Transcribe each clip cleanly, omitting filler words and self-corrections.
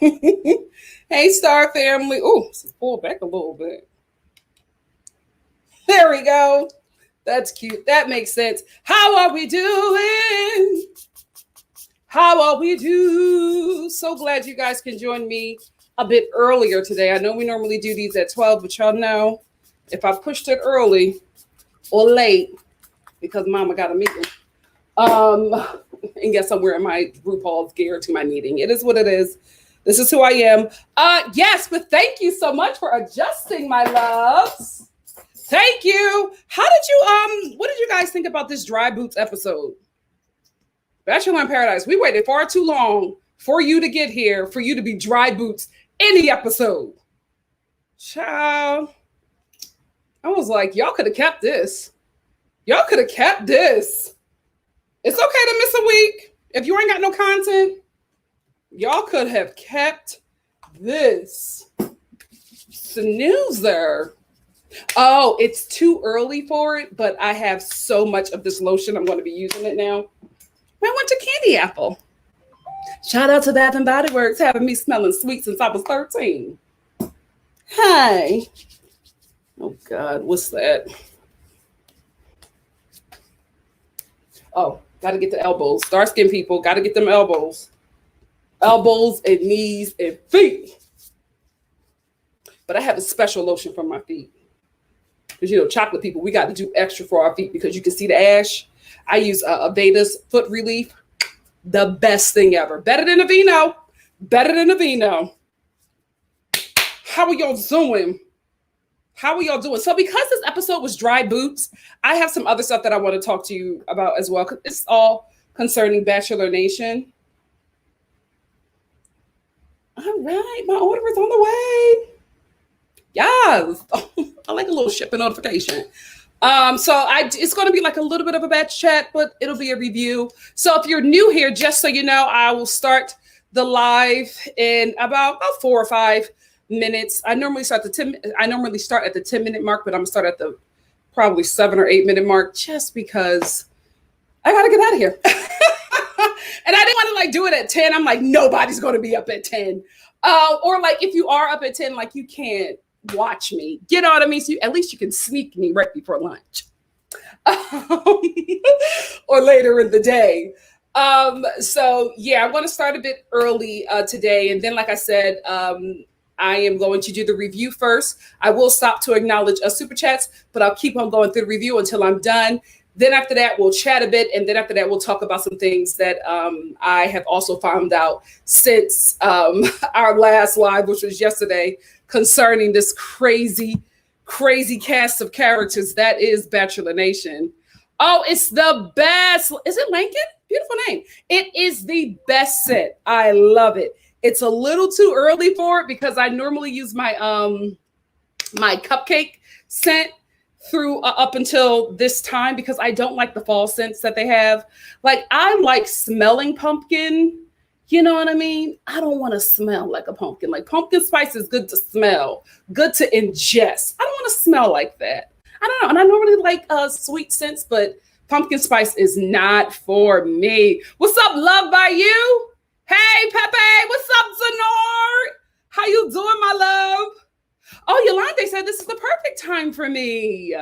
Hey, Star family. Oh, let's pull back a little bit. There we go. That's cute. That makes sense. How are we doing? How are we do? So glad you guys can join me a bit earlier today. I know we normally do these at 12, but y'all know if I pushed it early or late because mama got a meeting. And guess I'm wearing my RuPaul's gear to my meeting. It is what it is. This is who I am. Yes, but thank you so much for adjusting, my loves. Thank you. How did you what did you guys think about this dry boots episode? Bachelor in Paradise. We waited far too long for you to get here, for you to be dry boots any episode. Child. I was like, y'all could have kept this. Y'all could have kept this. It's okay to miss a week. If you ain't got no content, y'all could have kept this. Snoozer. Oh, it's too early for it, but I have so much of this lotion. I'm going to be using it now. I went to Candy Apple. Shout out to Bath and Body Works having me smelling sweet since I was 13. Hi. Oh, God, what's that? Oh, got to get the elbows. Dark skin people, got to get them elbows. Elbows and knees and feet. But I have a special lotion for my feet. Because, you know, chocolate people, we got to do extra for our feet because you can see the ash. I use Aveda's Foot Relief. The best thing ever. Better than Aveeno. Better than Aveeno. How are y'all doing? How are y'all doing? So because this episode was dry boots, I have some other stuff that I want to talk to you about as well. Because it's all concerning Bachelor Nation. All right, my order is on the way. Yes. I like a little shipping notification. It's going to be like a little bit of a batch chat, but it'll be a review. So if you're new here, just so you know, I will start the live in about 4 or 5 minutes. I normally start at the 10-minute mark, but I'm gonna start at the probably 7 or 8 minute mark just because I gotta get out of here. And I didn't want to like do it at 10. I'm like, nobody's gonna be up at 10. Or like if you are up at 10, like you can't watch me. You know what I mean? So at least you can sneak me right before lunch. Or later in the day. So yeah, I'm gonna start a bit early today. And then like I said, I am going to do the review first. I will stop to acknowledge super chats, but I'll keep on going through the review until I'm done. Then after that, we'll chat a bit. And then after that, we'll talk about some things that I have also found out since our last live, which was yesterday, concerning this crazy, crazy cast of characters that is Bachelor Nation. Oh, it's the best. Is it Lincoln? Beautiful name. It is the best set. I love it. It's a little too early for it because I normally use my my cupcake scent through up until this time because I don't like the fall scents that they have. Like I like smelling pumpkin. You know what I mean? I don't want to smell like a pumpkin. Like pumpkin spice is good to smell, good to ingest. I don't want to smell like that. I don't know. And I normally like sweet scents, but pumpkin spice is not for me. What's up, Love by You? Hey, Pepe, what's up, Zanord? How you doing, my love? Oh, Yolande said this is the perfect time for me.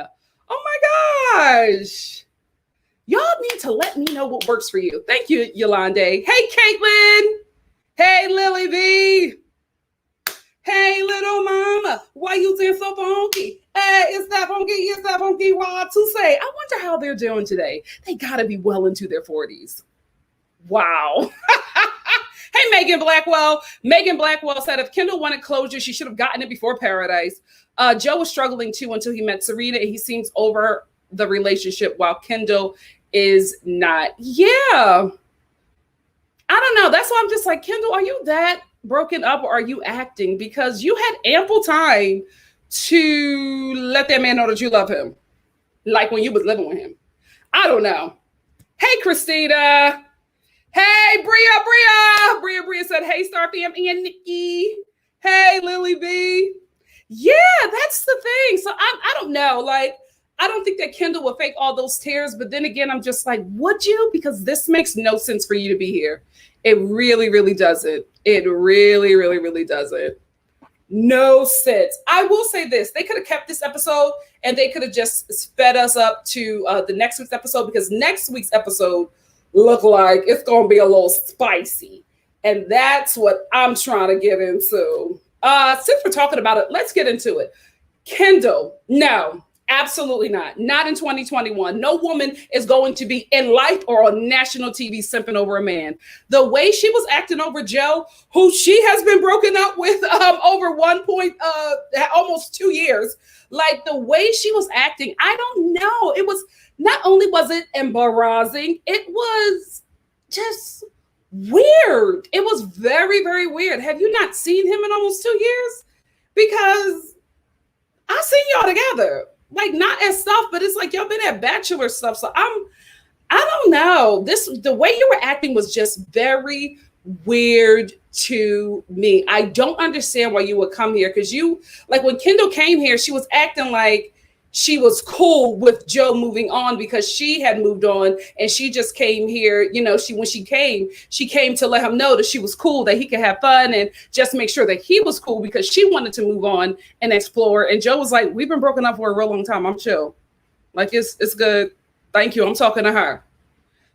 Oh my gosh. Y'all need to let me know what works for you. Thank you, Yolande. Hey, Caitlin. Hey, Lily B. Hey, little mama. Why you doing so funky? Hey, it's that funky wild to say. I wonder how they're doing today. They gotta be well into their 40s. Wow. Hey, Megan Blackwell. Megan Blackwell said if Kendall wanted closure, she should have gotten it before Paradise. Joe was struggling too until he met Serena, and he seems over the relationship while Kendall is not. Yeah. I don't know. That's why I'm just like, Kendall, are you that broken up or are you acting? Because you had ample time to let that man know that you love him. Like when you was living with him. I don't know. Hey, Christina. Hey, Bria said, hey, Star Fam and Nikki. Hey, Lily B. Yeah, that's the thing. So I don't know. Like, I don't think that Kendall would fake all those tears. But then again, I'm just like, would you? Because this makes no sense for you to be here. It really, really doesn't. It really, really, really doesn't. No sense. I will say this: they could have kept this episode, and they could have just sped us up to the next week's episode, because next week's episode look like it's gonna be a little spicy, and that's what I'm trying to get into. Since we're talking about it, let's get into it. Kendall, no, absolutely not. Not in 2021. No woman is going to be in life or on national TV simping over a man. The way she was acting over Joe, who she has been broken up with over almost 2 years. Like, the way she was acting, I don't know. It was, not only was it embarrassing, it was just weird. It was very, very weird. Have you not seen him in almost 2 years? Because I seen y'all together, like, not as stuff, but it's like y'all been at Bachelor stuff. So I don't know. The way you were acting was just very weird to me. I don't understand why you would come here, because you, like, when Kendall came here, she was acting like she was cool with Joe moving on because she had moved on, and she just came here. When she came to let him know that she was cool, that he could have fun, and just make sure that he was cool, because she wanted to move on and explore. And Joe was like, we've been broken up for a real long time. I'm chill. Like, it's good. Thank you. I'm talking to her.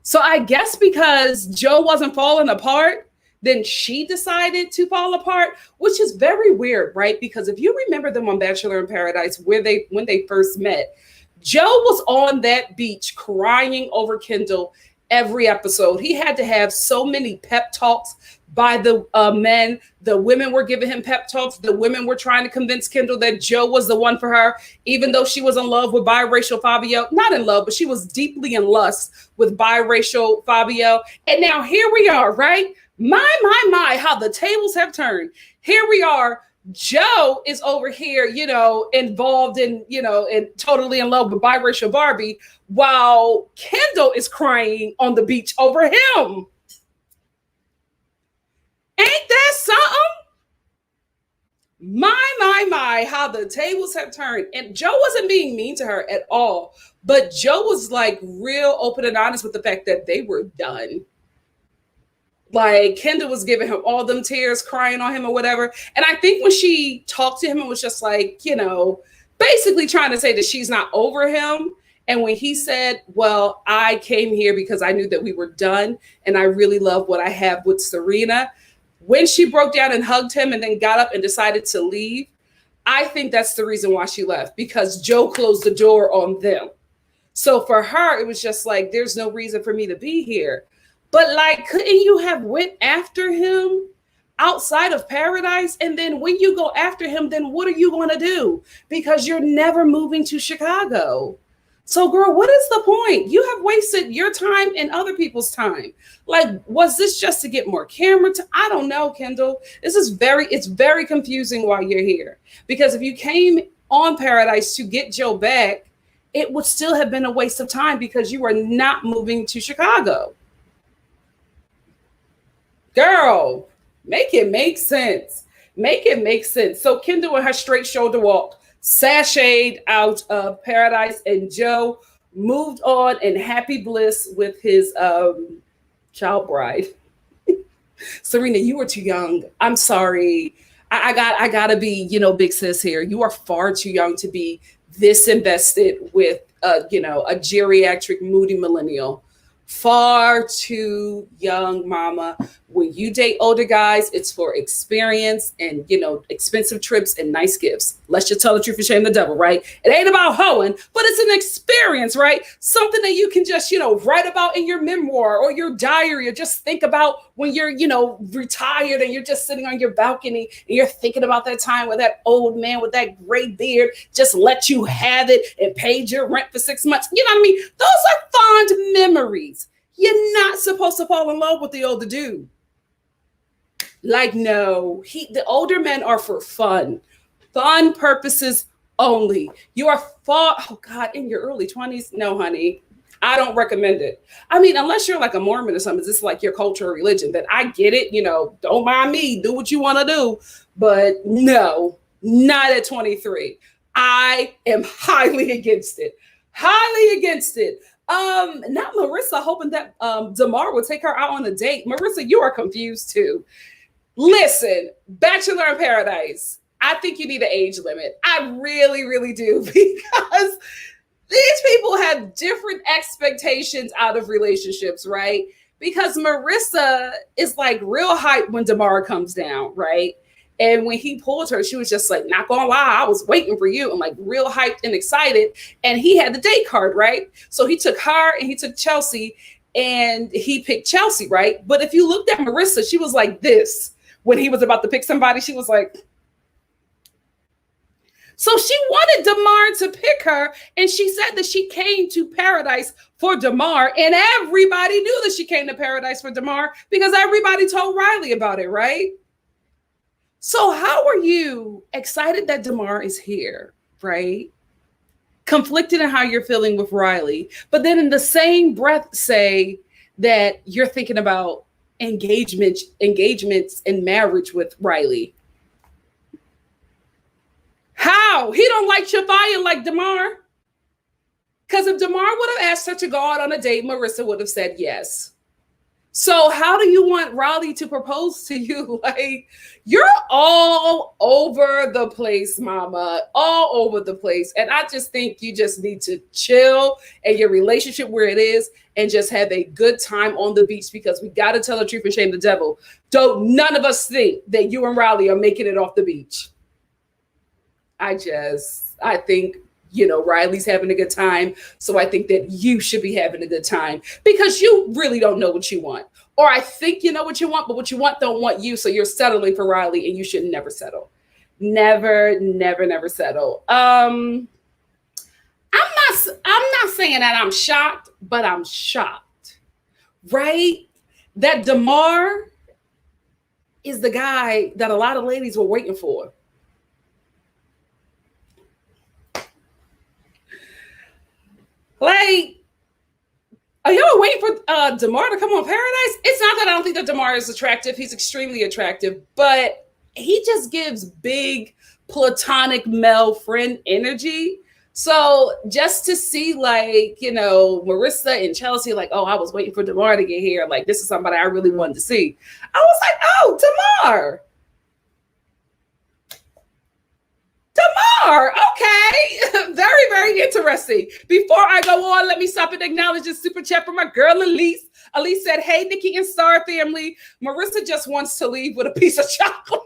So I guess because Joe wasn't falling apart, then she decided to fall apart, which is very weird, right? Because if you remember them on Bachelor in Paradise, when they first met, Joe was on that beach crying over Kendall every episode. He had to have so many pep talks by the men. The women were giving him pep talks. The women were trying to convince Kendall that Joe was the one for her, even though she was in love with biracial Fabio. Not in love, but she was deeply in lust with biracial Fabio. And now here we are, right? My, how the tables have turned. Here we are. Joe is over here, involved in, and totally in love with biracial Barbie, while Kendall is crying on the beach over him. Ain't that something? My, how the tables have turned. And Joe wasn't being mean to her at all, but Joe was like real open and honest with the fact that they were done. Like, Kendall was giving him all them tears, crying on him or whatever. And I think when she talked to him, it was just like, basically trying to say that she's not over him. And when he said, well, I came here because I knew that we were done, and I really love what I have with Serena. When she broke down and hugged him and then got up and decided to leave, I think that's the reason why she left, because Joe closed the door on them. So for her, it was just like, there's no reason for me to be here. But, like, couldn't you have went after him outside of Paradise? And then when you go after him, then what are you going to do? Because you're never moving to Chicago. So, girl, what is the point? You have wasted your time and other people's time. Like, was this just to get more camera time? I don't know, Kendall. It's very confusing why you're here. Because if you came on Paradise to get Joe back, it would still have been a waste of time, because you are not moving to Chicago. Girl, make it make sense. Make it make sense. So Kendall and her straight shoulder walk sashayed out of Paradise, and Joe moved on in happy bliss with his child bride. Serena, you were too young. I'm sorry. I gotta be, big sis here. You are far too young to be this invested with a geriatric moody millennial. Far too young, mama. When you date older guys, it's for experience and, expensive trips and nice gifts. Let's just tell the truth and shame the devil, right? It ain't about hoeing, but it's an experience, right? Something that you can just, write about in your memoir or your diary, or just think about when you're, retired and you're just sitting on your balcony and you're thinking about that time where that old man with that gray beard just let you have it and paid your rent for 6 months. You know what I mean? Those are fond memories. You're not supposed to fall in love with the older dude. Like, no, the older men are for fun purposes only. You are in your early 20s. No, honey, I don't recommend it. I mean, unless you're like a Mormon or something, it's like your culture or religion, that I get it. Don't mind me, do what you want to do. But no, not at 23. I am highly against it. Highly against it. Not Marissa hoping that Damar will take her out on a date. Marissa, you are confused too. Listen, Bachelor in Paradise. I think you need an age limit. I really, really do, because these people have different expectations out of relationships, right? Because Marissa is like real hype when Damara comes down, right? And when he pulled her, she was just like, not gonna lie, I was waiting for you, and like real hyped and excited. And he had the date card, right? So he took her and he took Chelsea, and he picked Chelsea, right? But if you looked at Marissa, she was like this when he was about to pick somebody. She was like, so she wanted Damar to pick her, and she said that she came to paradise for Damar, and everybody knew that she came to paradise for Damar because everybody told Riley about it, right? So how are you excited that Damar is here, right? Conflicted in how you're feeling with Riley, but then in the same breath say that you're thinking about engagements and marriage with Riley. How? He don't like Shafaya like Damar. Because if Damar would have asked her to go out on a date, Marissa would have said yes. So how do you want Riley to propose to you? Like, you're all over the place, mama, all over the place. And I just think you just need to chill and your relationship where it is and just have a good time on the beach, because we got to tell the truth and shame the devil. Don't none of us think that you and Riley are making it off the beach. I think, Riley's having a good time. So I think that you should be having a good time, because you really don't know what you want. Or I think you know what you want, but what you want don't want you. So you're settling for Riley, and you should never settle. Never, never, never settle. I'm not saying that I'm shocked, but I'm shocked, right? That Damar is the guy that a lot of ladies were waiting for. Like, are y'all waiting for Damar to come on Paradise? It's not that I don't think that Damar is attractive. He's extremely attractive, but he just gives big platonic male friend energy. So just to see, like, Marissa and Chelsea, like, oh, I was waiting for Damar to get here. Like, this is somebody I really wanted to see. I was like, oh, Damar. Okay. Very, very interesting. Before I go on, let me stop and acknowledge this super chat from my girl, Elise. Elise said, hey, Nikki and Star family. Marissa just wants to leave with a piece of chocolate.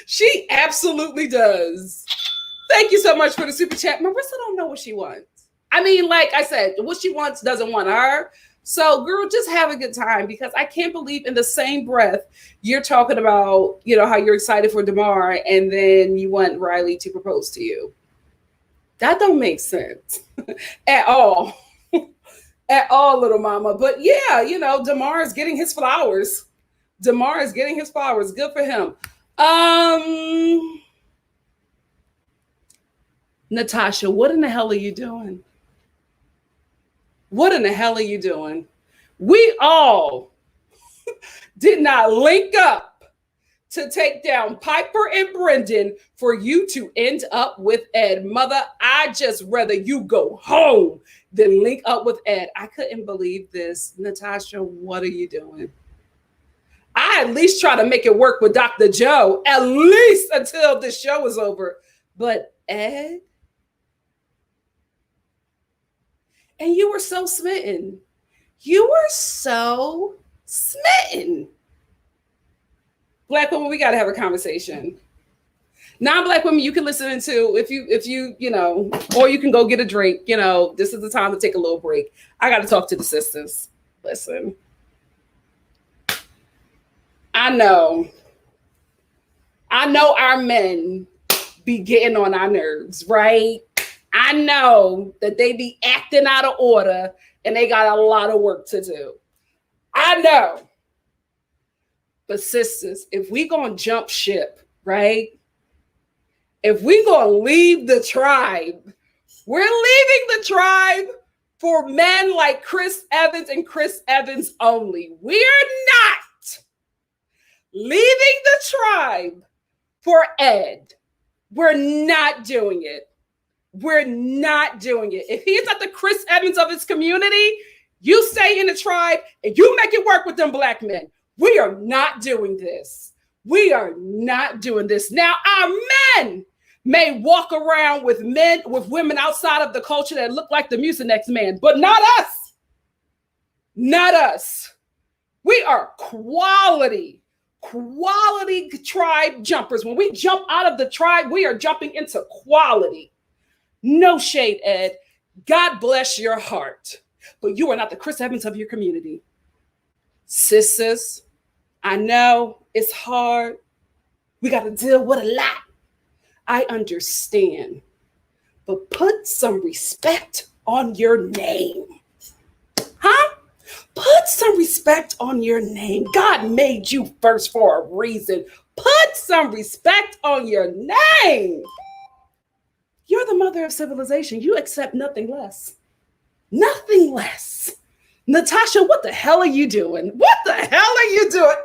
She absolutely does. Thank you so much for the super chat. Marissa don't know what she wants. I mean, like I said, what she wants doesn't want her. So, girl, just have a good time, because I can't believe in the same breath you're talking about, how you're excited for Damar, and then you want Riley to propose to you. That don't make sense at all. At all, little mama. But yeah, Damar is getting his flowers. Damar is getting his flowers. Good for him. Natasha, what in the hell are you doing? What in the hell are you doing? We all did not link up to take down Piper and Brendan for you to end up with Ed. Mother, I just rather you go home than link up with Ed. I couldn't believe this. Natasha, what are you doing? I at least try to make it work with Dr. Joe, at least until the show is over. But Ed? And you were so smitten. You were so smitten. Black women, we got to have a conversation. Non-Black women, you can listen to if you or you can go get a drink. This is the time to take a little break. I got to talk to the sisters. Listen, I know our men be getting on our nerves, right? I know that they be acting out of order and they got a lot of work to do. I know. But sisters, if we gonna jump ship, right? If we gonna leave the tribe, we're leaving the tribe for men like Chris Evans and Chris Evans only. We're not leaving the tribe for Ed. We're not doing it. We're not doing it. If he's not the Chris Evans of his community, you stay in the tribe and you make it work with them Black men. We are not doing this. We are not doing this. Now, our men may walk around with women outside of the culture that look like the Mucinex man, but not us. Not us. We are quality tribe jumpers. When we jump out of the tribe, we are jumping into quality. No shade, Ed. God bless your heart. But you are not the Chris Evans of your community. Sisters, I know it's hard. We got to deal with a lot. I understand. But put some respect on your name. Huh? Put some respect on your name. God made you first for a reason. Put some respect on your name. You're the mother of civilization. You accept nothing less. Nothing less. Natasha, what the hell are you doing? What the hell are you doing?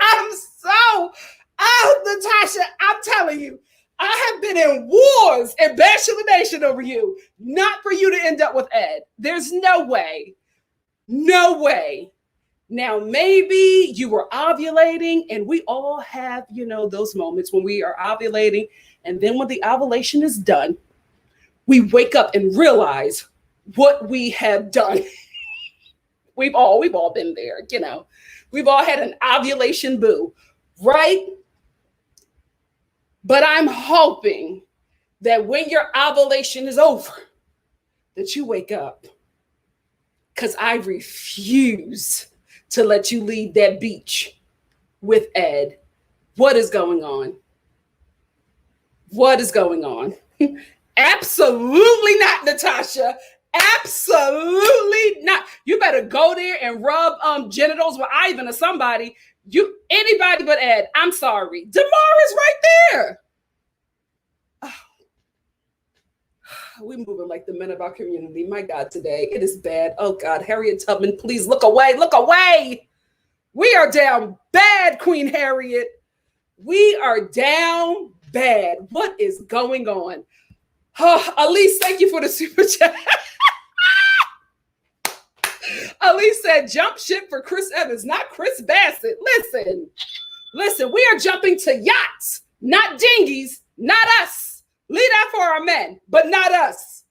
Natasha, I'm telling you, I have been in wars in Bachelor Nation over you, not for you to end up with Ed. There's no way. No way. Now, maybe you were ovulating, and we all have, those moments when we are ovulating. And then when the ovulation is done, we wake up and realize what we have done. We've all been there, We've all had an ovulation boo, right? But I'm hoping that when your ovulation is over, that you wake up. Because I refuse to let you leave that beach with Ed. What is going on? What is going on? Absolutely not, Natasha. Absolutely not. You better go there and rub genitals with Ivan or somebody. Anybody but Ed. I'm sorry. DeMar is right there. Oh. We're moving like the men of our community. My God, today it is bad. Oh God, Harriet Tubman, please look away. Look away. We are down bad, Queen Harriet. We are down bad. What is going on? Oh, Elise, thank you for the super chat. Elise said, jump ship for Chris Evans, not Chris Bassett. Listen, we are jumping to yachts, not dinghies, not us. Leave that for our men, but not us.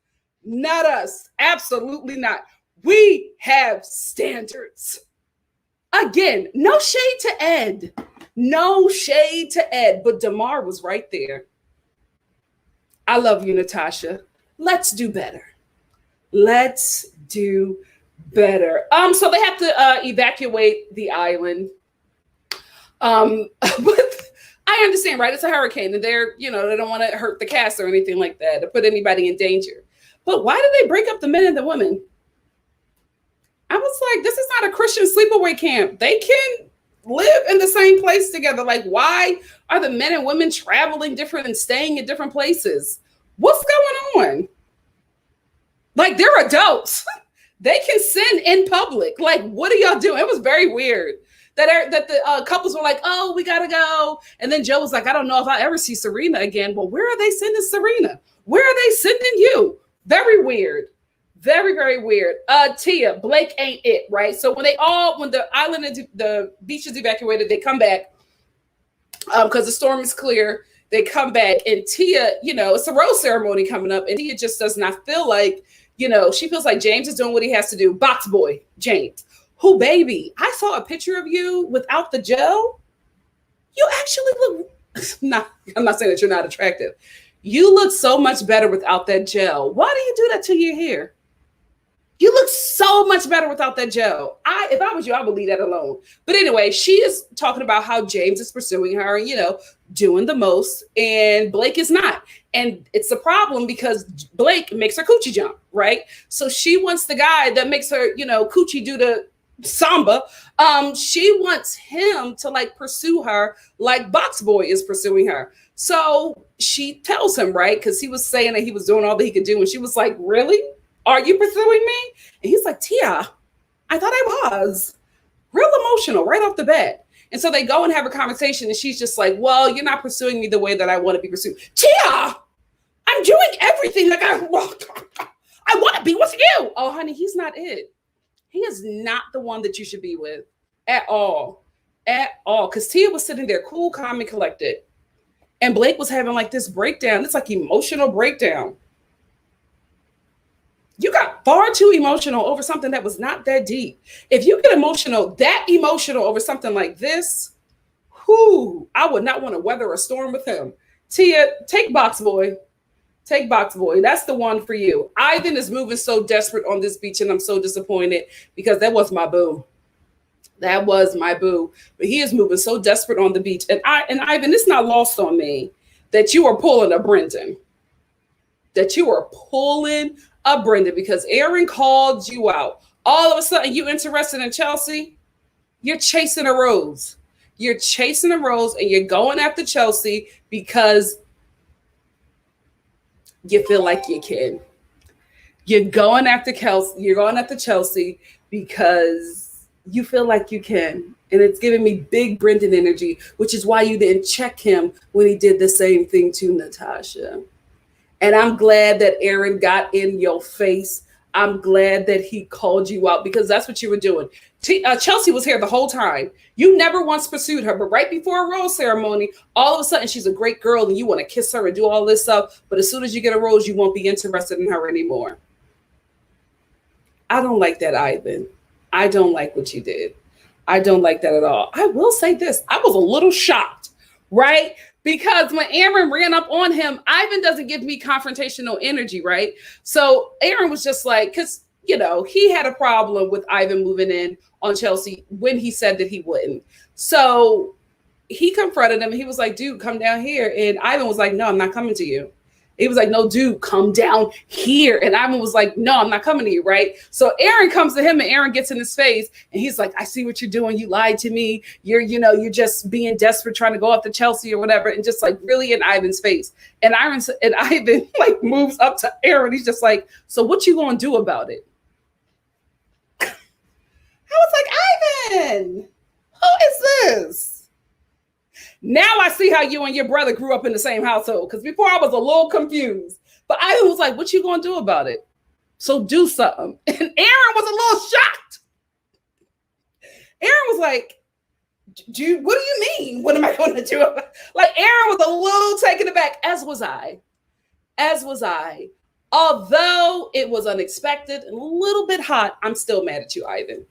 Not us. Absolutely not. We have standards. Again, no shade to Ed. No shade to Ed, but DeMar was right there. I love you, Natasha. Let's do better. Let's do better. So they have to evacuate the island. But I understand, right? It's a hurricane, and they're, they don't want to hurt the cast or anything like that, or put anybody in danger. But why did they break up the men and the women? I was like, this is not a Christian sleepaway camp. They can live in the same place together. Like, why are the men and women traveling different and staying in different places? What's going on? Like, they're adults. They can sin in public. Like, what are y'all doing? It was very weird that the couples were like, oh, we got to go. And then Joe was like, I don't know if I'll ever see Serena again. Well, where are they sending Serena? Where are they sending you? Very weird. Very, very weird. Tia, Blake ain't it, right? So when the island and the beach is evacuated, they come back because the storm is clear. They come back, and Tia, it's a rose ceremony coming up, and Tia just does not feel like, she feels like James is doing what he has to do. Box boy, James. Who, baby? I saw a picture of you without the gel. You actually look, I'm not saying that you're not attractive. You look so much better without that gel. Why do you do that to your hair? You look so much better without that gel. If I was you, I would leave that alone. But anyway, she is talking about how James is pursuing her, doing the most, and Blake is not. And it's a problem because Blake makes her coochie jump, right? So she wants the guy that makes her, coochie do the samba. She wants him to pursue her like Box Boy is pursuing her. So she tells him, right? Because he was saying that he was doing all that he could do. And she was like, really? Are you pursuing me? And he's like, Tia, I thought I was. Real emotional right off the bat. And so they go and have a conversation, and she's just like, well, you're not pursuing me the way that I want to be pursued. Tia, I'm doing everything like I want to be with you. Oh, honey, he's not it. He is not the one that you should be with at all. at all. Because Tia was sitting there cool, calm, and collected. And Blake was having like this breakdown. It's like emotional breakdown. You got far too emotional over something that was not that deep. If you get that emotional over something like this, I would not want to weather a storm with him. Tia, take Box Boy. Take Box Boy. That's the one for you. Ivan is moving so desperate on this beach, and I'm so disappointed because that was my boo. That was my boo. But he is moving so desperate on the beach. And Ivan, it's not lost on me that you are pulling a Brendan. That you are pulling a Brendan because Aaron called you out. All of a sudden, you interested in Chelsea? You're chasing a rose. You're chasing a rose and you're going after Chelsea because you feel like you can. You're going after Chelsea because you feel like you can. And it's giving me big Brendan energy, which is why you didn't check him when he did the same thing to Natasha. And I'm glad that Aaron got in your face. I'm glad that he called you out because that's what you were doing. Chelsea was here the whole time. You never once pursued her, but right before a rose ceremony, all of a sudden she's a great girl and you want to kiss her and do all this stuff. But as soon as you get a rose, you won't be interested in her anymore. I don't like that, Ivan. I don't like what you did. I don't like that at all. I will say this. I was a little shocked, right? Because when Aaron ran up on him, Ivan doesn't give me confrontational energy, right? So Aaron was just like, because, you know, he had a problem with Ivan moving in on Chelsea when he said that he wouldn't. So he confronted him and he was like, dude, come down here. And Ivan was like, no, I'm not coming to you. He was like, no, dude, come down here. And Ivan was like, no, I'm not coming to you, right? So Aaron comes to him and Aaron gets in his face and he's like, I see what you're doing. You lied to me. You're just being desperate trying to go after Chelsea or whatever. And just like really in Ivan's face. And Ivan like moves up to Aaron. He's just like, so what you gonna do about it? I was like, Ivan, who is this? Now I see how you and your brother grew up in the same household. Because before I was a little confused. But I was like, what you going to do about it? So do something. And Aaron was a little shocked. Aaron was like, what do you mean? What am I going to do about it? Like Aaron was a little taken aback, as was I. Although it was unexpected and a little bit hot, I'm still mad at you, Ivan.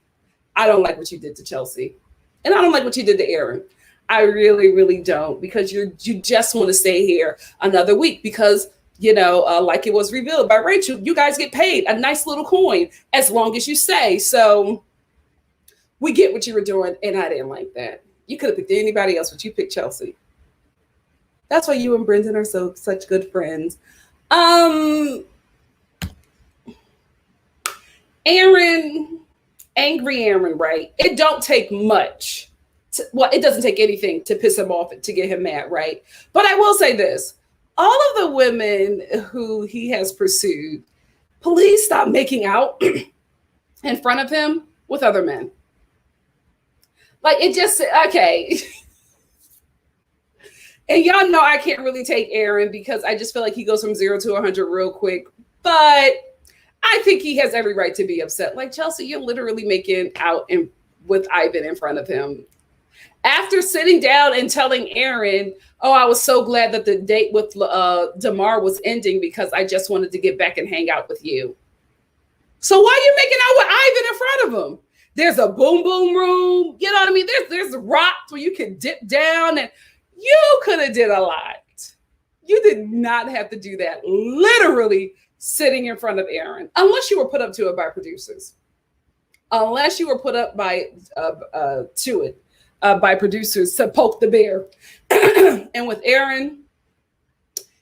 I don't like what you did to Chelsea. And I don't like what you did to Aaron. I really, really don't, because you just want to stay here another week because, like it was revealed by Rachel, you guys get paid a nice little coin as long as you stay. So we get what you were doing, and I didn't like that. You could have picked anybody else, but you picked Chelsea. That's why you and Brendan are such good friends. Angry Aaron, right? It don't take much. It doesn't take anything to piss him off to get him mad, right? But I will say this. All of the women who he has pursued, please stop making out in front of him with other men. Like, it just, okay. And y'all know I can't really take Aaron because I just feel like he goes from 0 to 100 real quick. But I think he has every right to be upset. Like, Chelsea, you're literally making out with Ivan in front of him. After sitting down and telling Aaron, oh, I was so glad that the date with Damar was ending because I just wanted to get back and hang out with you. So why are you making out with Ivan in front of him? There's a boom boom room. You know what I mean? There's rocks where you can dip down, and you could have did a lot. You did not have to do that. Literally sitting in front of Aaron, unless you were put up to it by producers. Unless you were put up by by producers to poke the bear. And with Aaron,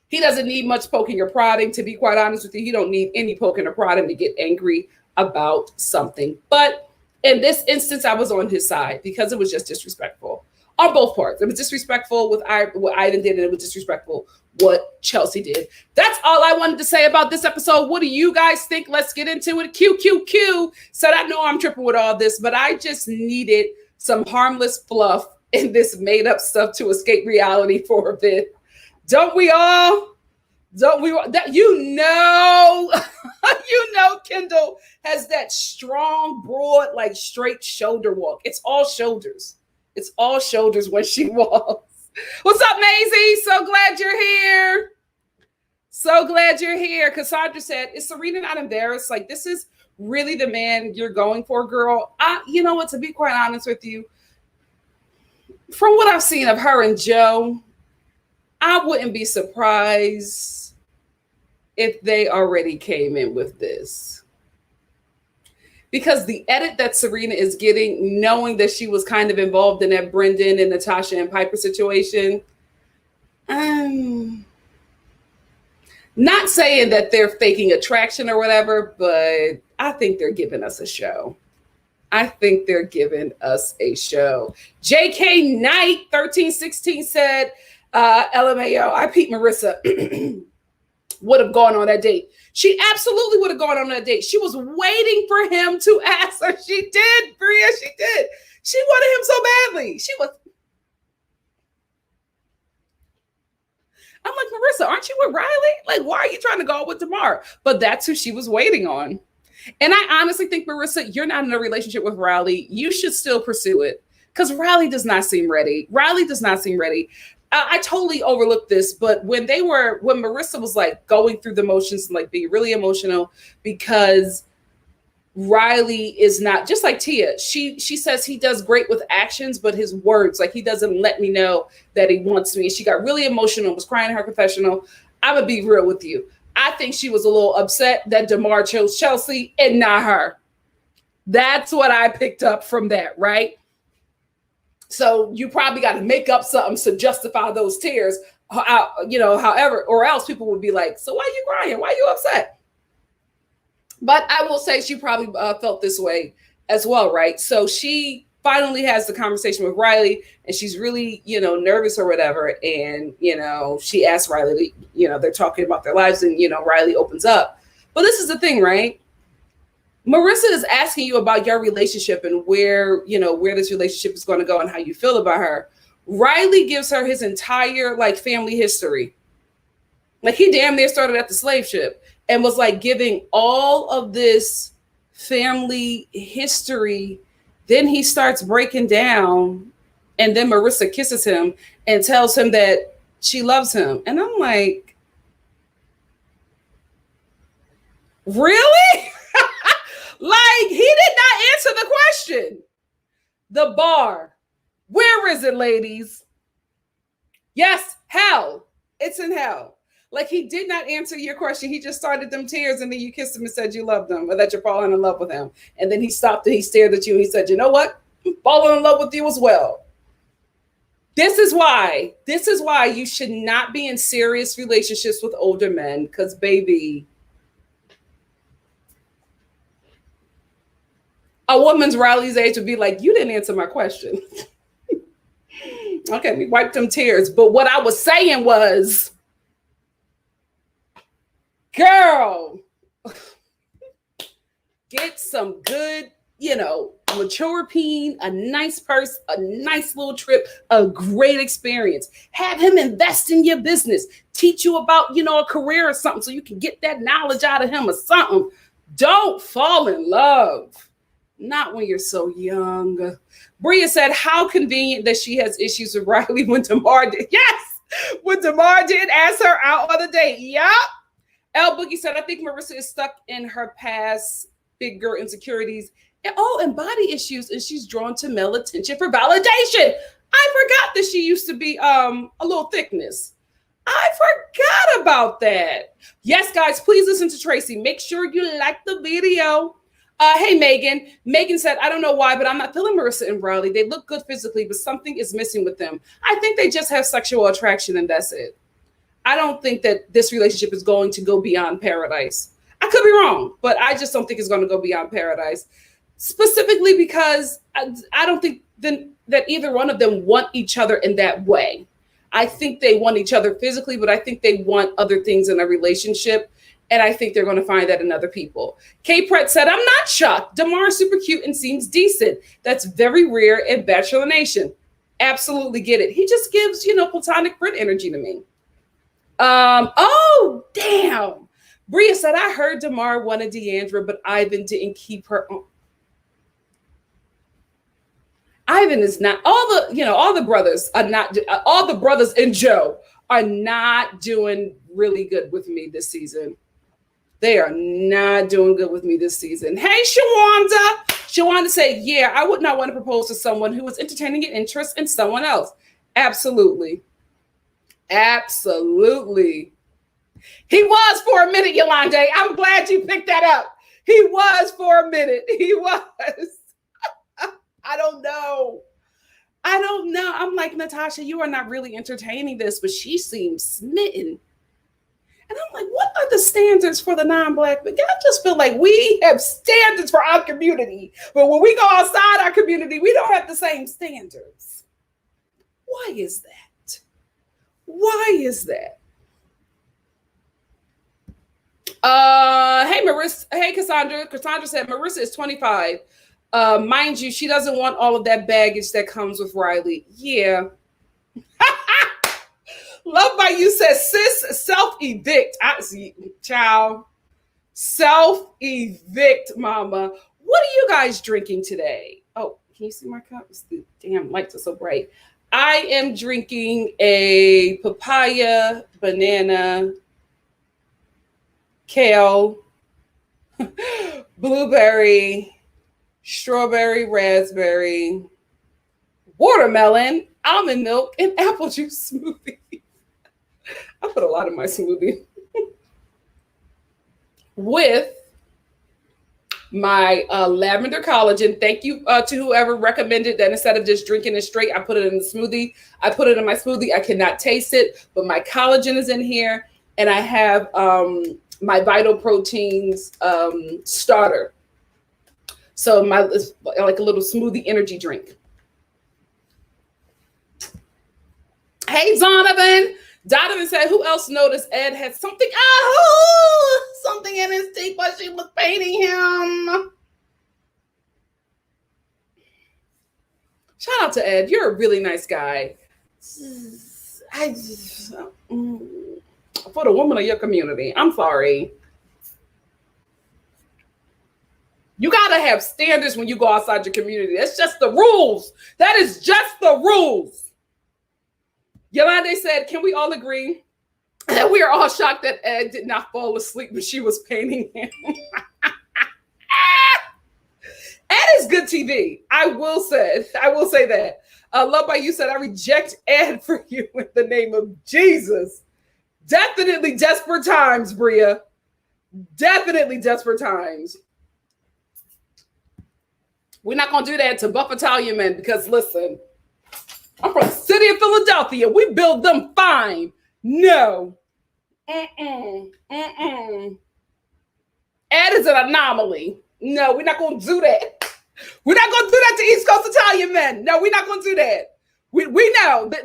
he doesn't need much poking or prodding. To be quite honest with you, he don't need any poking or prodding to get angry about something. But in this instance, I was on his side because it was just disrespectful on both parts. It was disrespectful with what Ivan did, and it was disrespectful what Chelsea did. That's all I wanted to say about this episode. What do you guys think? Let's get into it. QQQ said, I know I'm tripping with all this, but I just needed some harmless fluff in this made up stuff to escape reality for a bit. Don't we all? That Kendall has that strong, broad, like straight shoulder walk. It's all shoulders. It's all shoulders when she walks. What's up, Maisie? So glad you're here. So glad you're here. Cassandra said, is Serena not embarrassed? Like, this is really the man you're going for, girl. You know what, to be quite honest with you, from what I've seen of her and Joe, I wouldn't be surprised if they already came in with this. Because the edit that Serena is getting, knowing that she was kind of involved in that Brendan and Natasha and Piper situation, not saying that they're faking attraction or whatever, but I think they're giving us a show. I think they're giving us a show. JK Knight 1316 said, LMAO, I peeped Marissa would have gone on that date. She absolutely would have gone on that date. She was waiting for him to ask her. She did, Bria, she did. She wanted him so badly. I'm like, Marissa, aren't you with Riley? Like, why are you trying to go with Damar? But that's who she was waiting on. And I honestly think, Marissa, you're not in a relationship with Riley. You should still pursue it because Riley does not seem ready. I totally overlooked this, but when Marissa was like going through the motions and like being really emotional because Riley is not, just like Tia, she says he does great with actions, but his words, like, he doesn't let me know that he wants me. And she got really emotional, was crying in her confessional. I'm gonna be real with you. I think she was a little upset that Damar chose Chelsea and not her. That's what I picked up from that, right? So you probably got to make up something to justify those tears, however, or else people would be like, so why are you crying? Why are you upset? But I will say she probably felt this way as well, right? So she finally has the conversation with Riley and she's really, nervous or whatever. And, she asks Riley, they're talking about their lives and, Riley opens up. But this is the thing, right? Marissa is asking you about your relationship and where this relationship is going to go and how you feel about her. Riley gives her his entire family history. Like, he damn near started at the slave ship and was like giving all of this family history. Then he starts breaking down and then Marissa kisses him and tells him that she loves him. And I'm like, really? Like, he did not answer the question. The bar. Where is it, ladies? Yes, hell. It's in hell. Like, he did not answer your question. He just started them tears and then you kissed him and said you loved him or that you're falling in love with him. And then he stopped and he stared at you and he said, you know what? I'm falling in love with you as well. This is why you should not be in serious relationships with older men because, baby, a woman's Riley's age would be like, you didn't answer my question. Okay, we wiped them tears. But what I was saying was, girl, get some good, mature peen, a nice purse, a nice little trip, a great experience. Have him invest in your business, teach you about, a career or something so you can get that knowledge out of him or something. Don't fall in love. Not when you're so young. Bria said, how convenient that she has issues with Riley when Damar did. Yes, when Damar did ask her out on the date. Yup. L Boogie said, I think Marissa is stuck in her past big girl insecurities and body issues, and she's drawn to male attention for validation. I forgot that she used to be a little thickness. I forgot about that. Yes, guys, please listen to Tracy. Make sure you like the video. Hey, Megan. Megan said, I don't know why, but I'm not feeling Marissa and Riley. They look good physically, but something is missing with them. I think they just have sexual attraction and that's it. I don't think that this relationship is going to go beyond paradise. I could be wrong, but I just don't think it's going to go beyond paradise. Specifically because I don't think that either one of them want each other in that way. I think they want each other physically, but I think they want other things in a relationship. And I think they're going to find that in other people. Kay Pratt said, I'm not shocked. Damar is super cute and seems decent. That's very rare in Bachelor Nation. Absolutely get it. He just gives, platonic friend energy to me. Oh, damn. Bria said, I heard Damar wanted DeAndra, but Ivan didn't keep her on. Ivan is not, all the brothers are not, all the brothers and Joe are not doing really good with me this season. They are not doing good with me this season. Hey, Shawanda. Shawanda said, yeah, I would not want to propose to someone who was entertaining an interest in someone else. Absolutely. Absolutely. He was for a minute, Yolande. I'm glad you picked that up. He was for a minute. He was. I don't know. I'm like, Natasha, you are not really entertaining this, but she seems smitten. And I'm like, what are the standards for the non-Black? But I just feel like we have standards for our community. But when we go outside our community, we don't have the same standards. Why is that? Why is that? Hey, Marissa. Hey, Cassandra. Cassandra said Marissa is 25. Mind you, she doesn't want all of that baggage that comes with Riley. Yeah. Love by You says, sis, self-evict. I see, child. Self-evict, mama. What are you guys drinking today? Oh, can you see my cup? The damn lights are so bright. I am drinking a papaya, banana, kale, blueberry, strawberry, raspberry, watermelon, almond milk, and apple juice smoothie. I put a lot in my smoothie. With my lavender collagen. Thank you to whoever recommended that instead of just drinking it straight, I put it in the smoothie. I put it in my smoothie. I cannot taste it, but my collagen is in here. And I have my Vital Proteins starter. So it's like a little smoothie energy drink. Hey, Donovan. Donovan said, who else noticed Ed had something in his teeth while she was painting him? Shout out to Ed. You're a really nice guy. For the woman of your community, I'm sorry. You got to have standards when you go outside your community. That's just the rules. That is just the rules. Yolande said, can we all agree that we are all shocked that Ed did not fall asleep when she was painting him? Ed is good TV. I will say that. Love by You said, I reject Ed for you in the name of Jesus. Definitely desperate times, Bria. Definitely desperate times. We're not going to do that to Buff Italian men because, listen, I'm from the city of Philadelphia. We build them fine. No. Ed is an anomaly. No, we're not going to do that. We're not going to do that to East Coast Italian men. No, we're not going to do that. We know that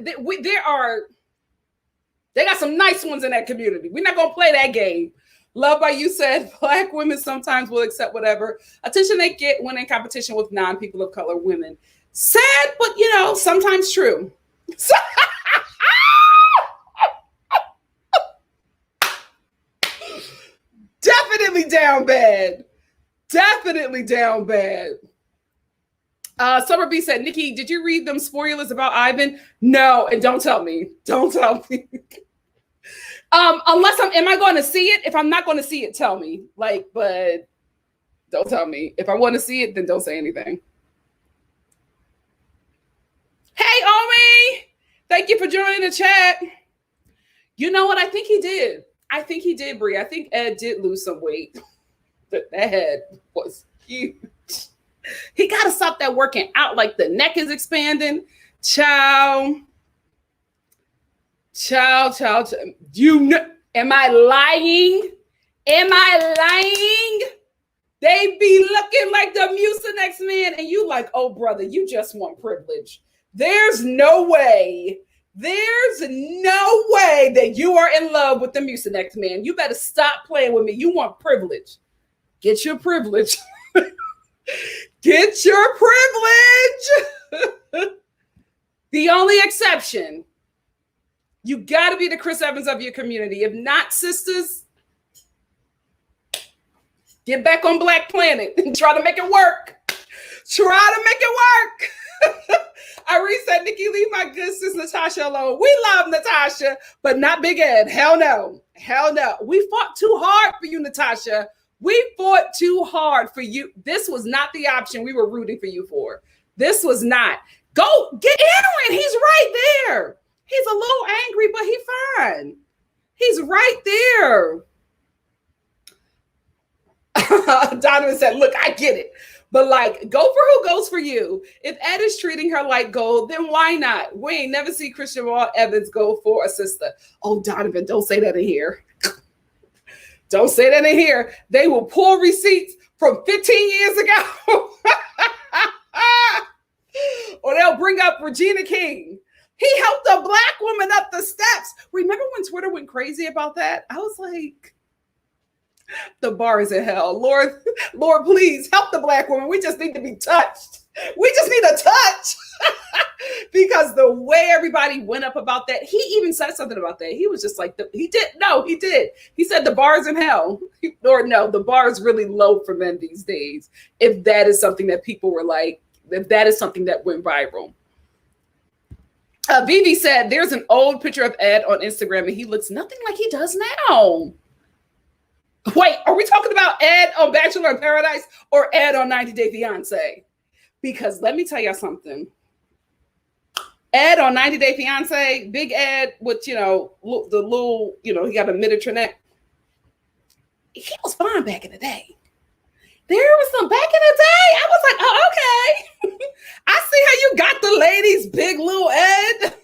they got some nice ones in that community. We're not going to play that game. Love by You said, Black women sometimes will accept whatever attention they get when in competition with non-people of color women. Sad, but sometimes true. Definitely down bad. Definitely down bad. Summer B said, Nikki, did you read them spoilers about Ivan? No, and don't tell me. Don't tell me. Unless am I going to see it? If I'm not going to see it, tell me. But don't tell me. If I want to see it, then don't say anything. Hey, Omi! Thank you for joining the chat. You know what? I think he did. Brie. I think Ed did lose some weight. That head was huge. He got to stop that working out. Like the neck is expanding. Ciao. Am I lying? They be looking like the Mucinex man, and you like, oh, brother, you just want privilege. There's no way that you are in love with the Mucinex man. You better stop playing with me. You want privilege. Get your privilege. Get your privilege. The only exception, you got to be the Chris Evans of your community. If not, sisters, get back on Black Planet and try to make it work. Try to make it work. good sis Natasha alone. We love Natasha, but not Big Ed. Hell no. Hell no. We fought too hard for you, Natasha. We fought too hard for you. This was not the option we were rooting for you for. This was not. Go get Aaron. He's right there. He's a little angry, but he's fine. He's right there. Donovan said, look, I get it. But like, go for who goes for you. If Ed is treating her like gold, then why not? We ain't never see Christian Raw Evans go for a sister. Oh, Donovan, don't say that in here. Don't say that in here. They will pull receipts from 15 years ago. Or they'll bring up Regina King. He helped a Black woman up the steps. Remember when Twitter went crazy about that? I was like, the bar is in hell. Lord, please help the Black woman. We just need to be touched. We just need a touch. Because the way everybody went up about that, he even said something about that. He was just like, he did. He said the bar is in hell. Or no, the bar is really low for men these days. If that is something that people were like, if that is something that went viral. Vivi said, there's an old picture of Ed on Instagram and he looks nothing like he does now. Wait, are we talking about Ed on Bachelor in Paradise or Ed on 90 Day Fiancé? Because let me tell y'all something. Ed on 90 Day Fiancé, Big Ed with, the little, he got a miniature neck. He was fine back in the day. There was some back in the day. I was like, oh, okay. I see how you got the ladies, big little Ed.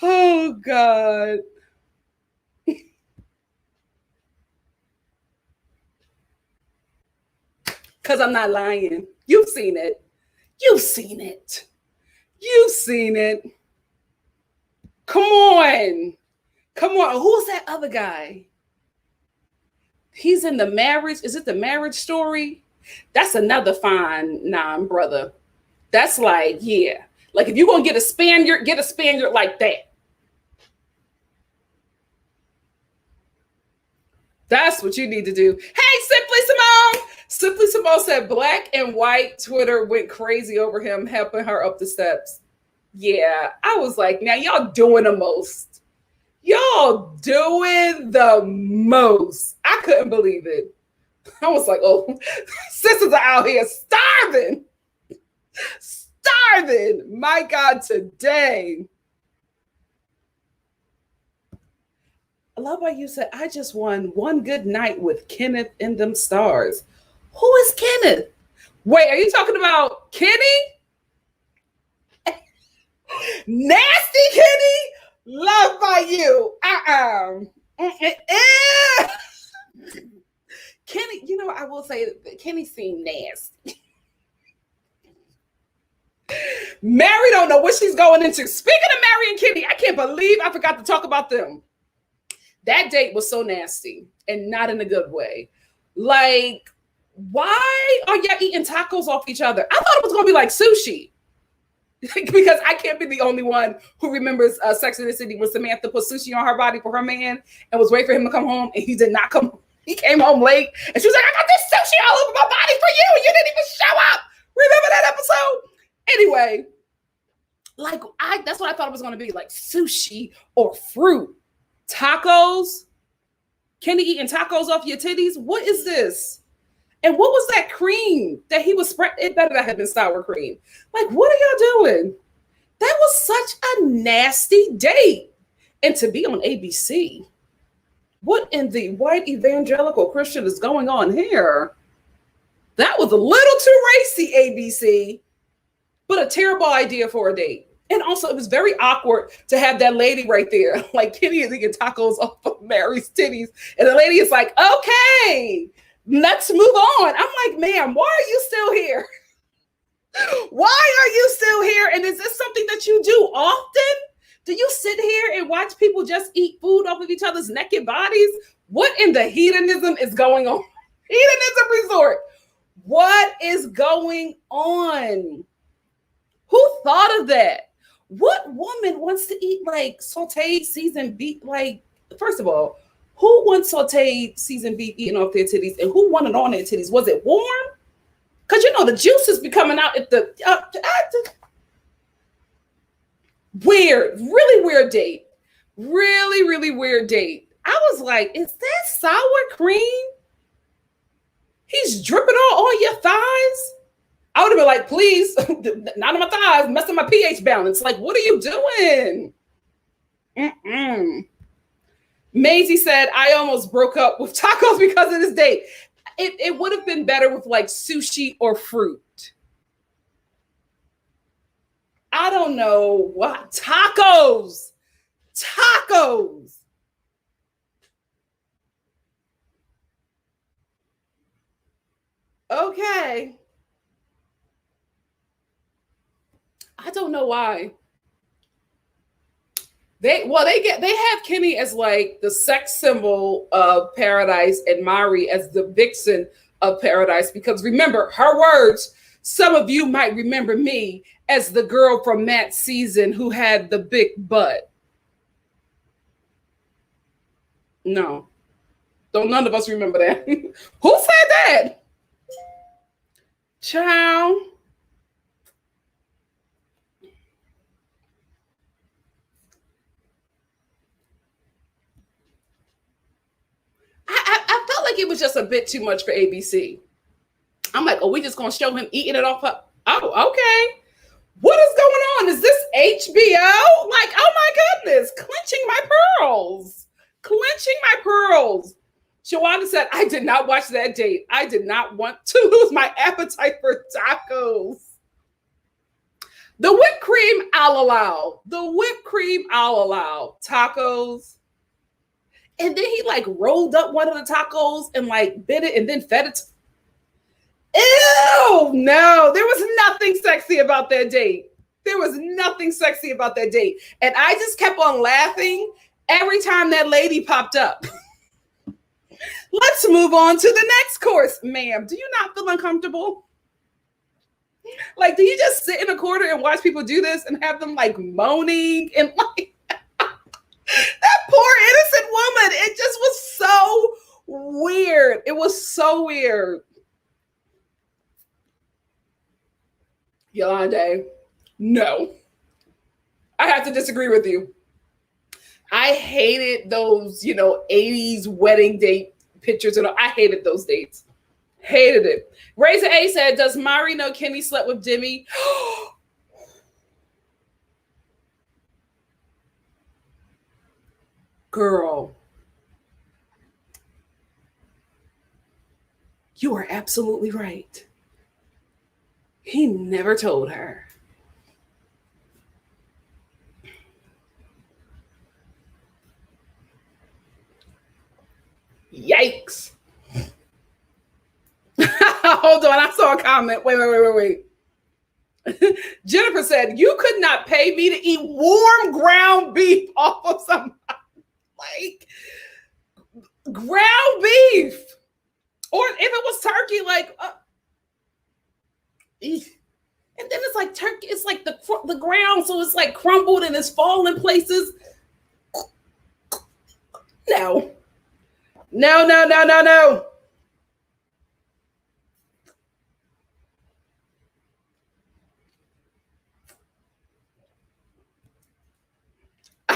Oh, God. Because I'm not lying. You've seen it. You've seen it. You've seen it. Come on. Who's that other guy? He's in The Marriage. Is it The Marriage Story? That's another fine brother. That's like, yeah. Like if you're going to get a Spaniard like that. That's what you need to do. Hey, Simply Simone. Simply Simone said Black and white Twitter went crazy over him helping her up the steps. Yeah, I was like, now y'all doing the most. Y'all doing the most. I couldn't believe it. I was like, oh, sisters are out here starving. Starving. My God, today. I love how you said, I just won one good night with Kenneth and them stars. Who is Kenneth? Wait, are you talking about Kenny? Nasty Kenny? Loved by you. Kenny, I will say Kenny seemed nasty. Mary don't know what she's going into. Speaking of Mary and Kenny, I can't believe I forgot to talk about them. That date was so nasty and not in a good way. Like, why are y'all eating tacos off each other? I thought it was going to be like sushi. Because I can't be the only one who remembers Sex and the City when Samantha put sushi on her body for her man and was waiting for him to come home and he did not come. He came home late and she was like, I got this sushi all over my body for you and you didn't even show up. Remember that episode? Anyway, that's what I thought it was going to be, like sushi or fruit. Tacos? Kenny eating tacos off your titties? What is this? And what was that cream that he was spread? It better not have been sour cream. Like, what are y'all doing? That was such a nasty date. And to be on ABC, what in the white evangelical Christian is going on here? That was a little too racy, ABC, but a terrible idea for a date. And also, it was very awkward to have that lady right there. Like, Kenny is eating tacos off of Mary's titties. And the lady is like, okay, let's move on. I'm like, ma'am, why are you still here? Why are you still here? And is this something that you do often? Do you sit here and watch people just eat food off of each other's naked bodies? What in the hedonism is going on? Hedonism resort. What is going on? Who thought of that? What woman wants to eat like sauteed seasoned beef? Like, first of all, who wants sauteed seasoned beef eaten off their titties, and who wanted on their titties? Was it warm? Because the juices be coming out at the. Weird, really weird date. Really, really weird date. I was like, is that sour cream? He's dripping all on your thighs. I would have been like, please, not on my thighs, messing my pH balance. Like, what are you doing? Mm-mm. Maisie said, I almost broke up with tacos because of this date. It would have been better with like sushi or fruit. I don't know what. Tacos. Tacos. Okay. I don't know why. They have Kenny as like the sex symbol of paradise and Mari as the vixen of paradise, because remember her words, some of you might remember me as the girl from Matt's season who had the big butt. No. Don't none of us remember that. Who said that? Child. I felt like it was just a bit too much for ABC. I'm like, oh, we just gonna show him eating it off her. Oh, okay. What is going on? Is this HBO? Like, oh my goodness, clenching my pearls. Clenching my pearls. Shawana said, I did not watch that date. I did not want to lose my appetite for tacos. The whipped cream, I'll allow. The whipped cream, I'll allow. Tacos. And then he like rolled up one of the tacos and like bit it and then fed it. Ew, no, there was nothing sexy about that date. There was nothing sexy about that date. And I just kept on laughing every time that lady popped up. Let's move on to the next course. Ma'am, do you not feel uncomfortable? Like, do you just sit in a corner and watch people do this and have them like moaning and like that poor innocent woman? It just was so weird. It was so weird. Yolande, no. I have to disagree with you. I hated those, 80s wedding date pictures. And I hated those dates. Hated it. Razor A said, does Mari know Kenny slept with Demi? Girl. You are absolutely right. He never told her. Yikes. Hold on, I saw a comment. Wait. Jennifer said, you could not pay me to eat warm ground beef off of somebody. Like, ground beef. Or if it was turkey, like, and then it's like turkey, it's like the ground, so it's like crumbled and it's falling places. No.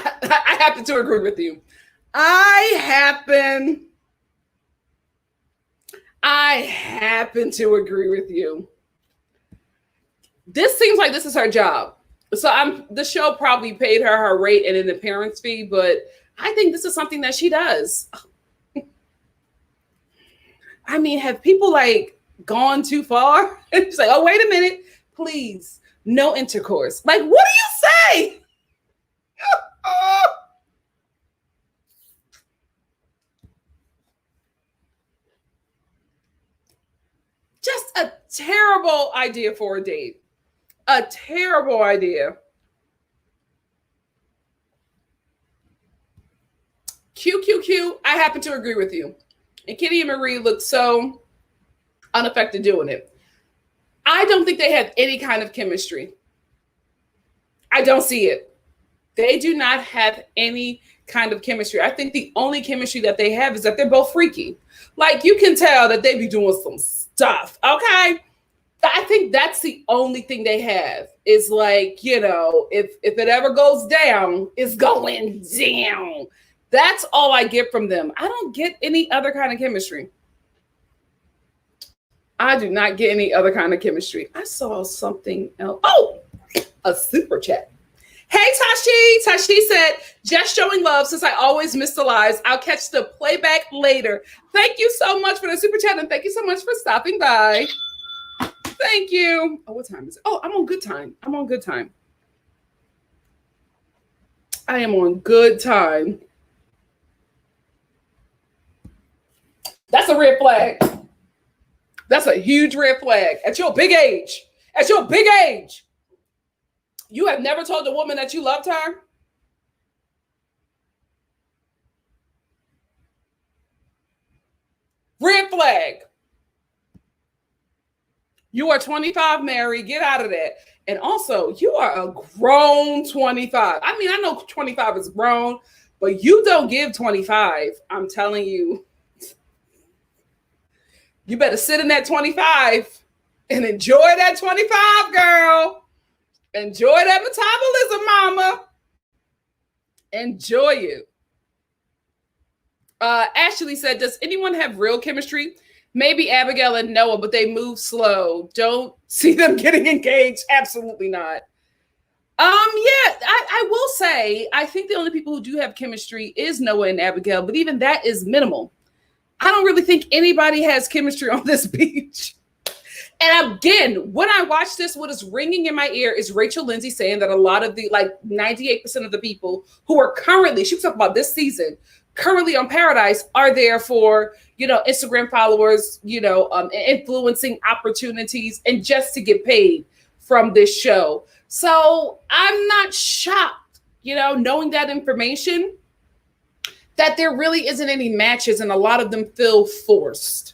I happen to agree with you. I happen to agree with you. This seems like this is her job. So the show probably paid her rate and an appearance fee, but I think this is something that she does. I mean, have people like gone too far? It's like, oh, wait a minute, please, no intercourse. Like, what do you say? Just a terrible idea for a date. A terrible idea. QQQ, I happen to agree with you. And Kitty and Marie looked so unaffected doing it. I don't think they have any kind of chemistry. I don't see it. They do not have any kind of chemistry. I think the only chemistry that they have is that they're both freaky. Like, you can tell that they be doing some stuff, okay? I think that's the only thing they have is like, if it ever goes down, it's going down. That's all I get from them. I don't get any other kind of chemistry. I do not get any other kind of chemistry. I saw something else. Oh, a super chat. Hey, Tashi. Tashi said, just showing love since I always miss the lives. I'll catch the playback later. Thank you so much for the super chat, and thank you so much for stopping by. Thank you. Oh, what time is it? Oh, I'm on good time. I'm on good time. I am on good time. That's a red flag. That's a huge red flag. At your big age. At your big age. You have never told a woman that you loved her? Red flag. You are 25, Mary. Get out of that. And also, you are a grown 25. I mean, I know 25 is grown, but you don't give 25. I'm telling you. You better sit in that 25 and enjoy that 25, girl. Enjoy that metabolism, mama. Enjoy it. Ashley said, does anyone have real chemistry? Maybe Abigail and Noah, but they move slow. Don't see them getting engaged. Absolutely not. I will say, I think the only people who do have chemistry is Noah and Abigail, but even that is minimal. I don't really think anybody has chemistry on this beach. And again, when I watch this, what is ringing in my ear is Rachel Lindsay saying that a lot of the, 98% of the people who are currently, she was talking about this season, currently on Paradise are there for, Instagram followers, influencing opportunities and just to get paid from this show. So I'm not shocked, knowing that information, that there really isn't any matches and a lot of them feel forced.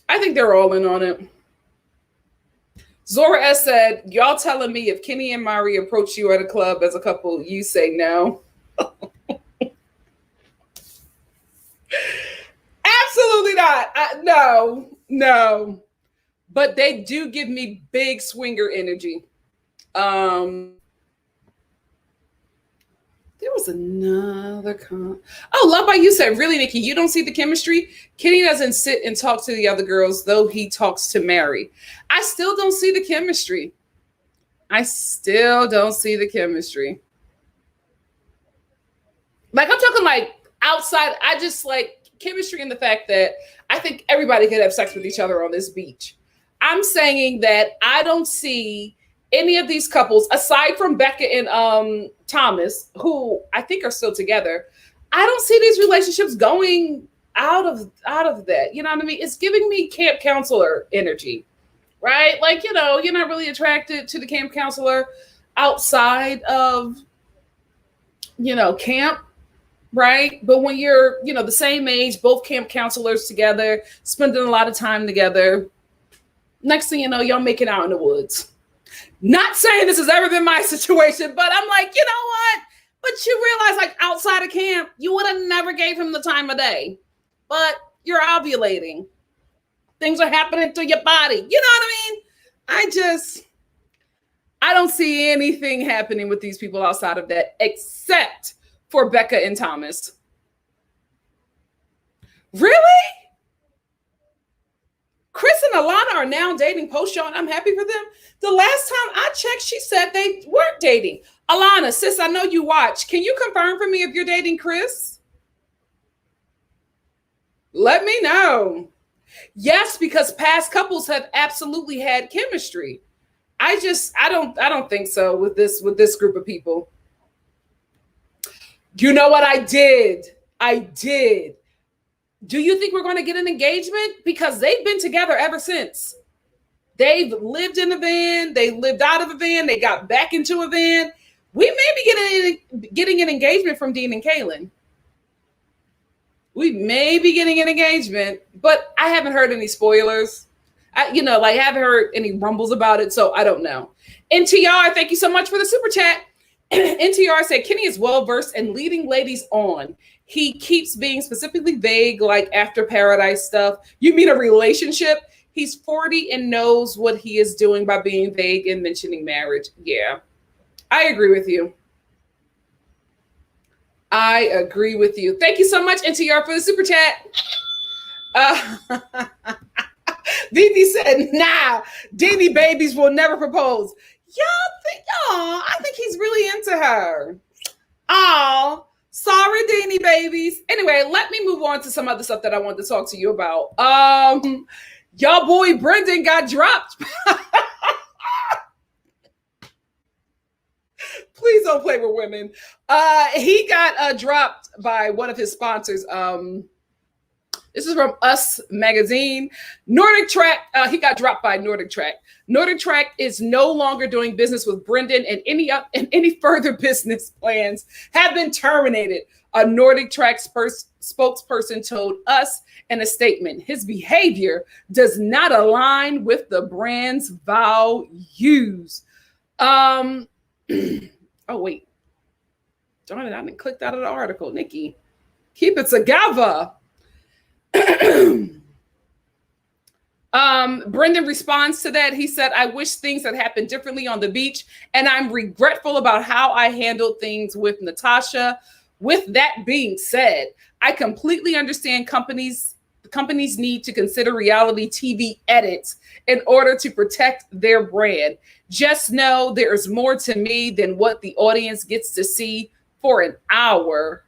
I think they're all in on it. Zora S said, y'all telling me if Kenny and Mari approach you at a club as a couple, you say no? Absolutely not. No. But they do give me big swinger energy. There was another Love by You said, really, Nikki, you don't see the chemistry? Kenny doesn't sit and talk to the other girls, though he talks to Mary. I still don't see the chemistry. I'm talking outside. I just chemistry in the fact that I think everybody could have sex with each other on this beach. I'm saying that I don't see any of these couples, aside from Becca and Thomas, who I think are still together. I don't see these relationships going out of that. You know what I mean? It's giving me camp counselor energy, right? You're not really attracted to the camp counselor outside of, camp, right? But when you're, the same age, both camp counselors together, spending a lot of time together, next thing you know, y'all making out in the woods. Not saying this has ever been my situation, but I'm you know what? But you realize outside of camp, you would have never gave him the time of day. But you're ovulating. Things are happening to your body. You know what I mean? I don't see anything happening with these people outside of that, except for Becca and Thomas. Really? Chris and Alana are now dating post-show, and I'm happy for them. The last time I checked, she said they weren't dating. Alana, sis, I know you watch. Can you confirm for me if you're dating Chris? Let me know. Yes, because past couples have absolutely had chemistry. I don't think so with this group of people. You know what I did? Do you think we're going to get an engagement? Because they've been together ever since. They've lived in a van. They lived out of a van. They got back into a van. We may be getting an engagement from Dean and Kaylin. We may be getting an engagement, but I haven't heard any spoilers. I haven't heard any rumbles about it, so I don't know. NTR, thank you so much for the super chat. NTR said, Kenny is well-versed in leading ladies on. He keeps being specifically vague, after Paradise stuff. You mean a relationship? He's 40 and knows what he is doing by being vague and mentioning marriage. Yeah, I agree with you. I agree with you. Thank you so much, NTR, for the super chat. Vivi said, nah, Deanie babies will never propose. I think he's really into her. Oh, sorry, Deanie babies. Anyway, let me move on to some other stuff that I wanted to talk to you about. Y'all boy Brendan got dropped. Please don't play with women. He got dropped by one of his sponsors. This is from Us Magazine. Nordic Track, he got dropped by Nordic Track. Nordic Track is no longer doing business with Brendan, and any further business plans have been terminated. A Nordic Track spokesperson told Us in a statement, his behavior does not align with the brand's values. Oh, wait. Darn it, I didn't click out of the article. Nikki, keep it together. Brendan responds to that. He said, I wish things had happened differently on the beach, and I'm regretful about how I handled things with Natasha. With that being said, I completely understand companies need to consider reality TV edits in order to protect their brand. Just know there is more to me than what the audience gets to see for an hour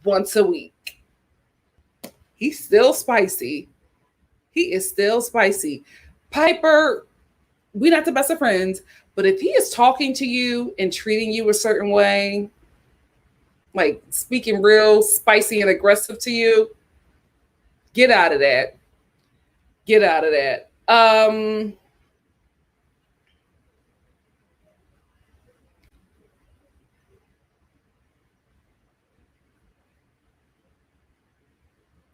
once a week. He's still spicy. He is still spicy. Piper, we're not the best of friends, but if he is talking to you and treating you a certain way, like speaking real spicy and aggressive to you, get out of that. Get out of that.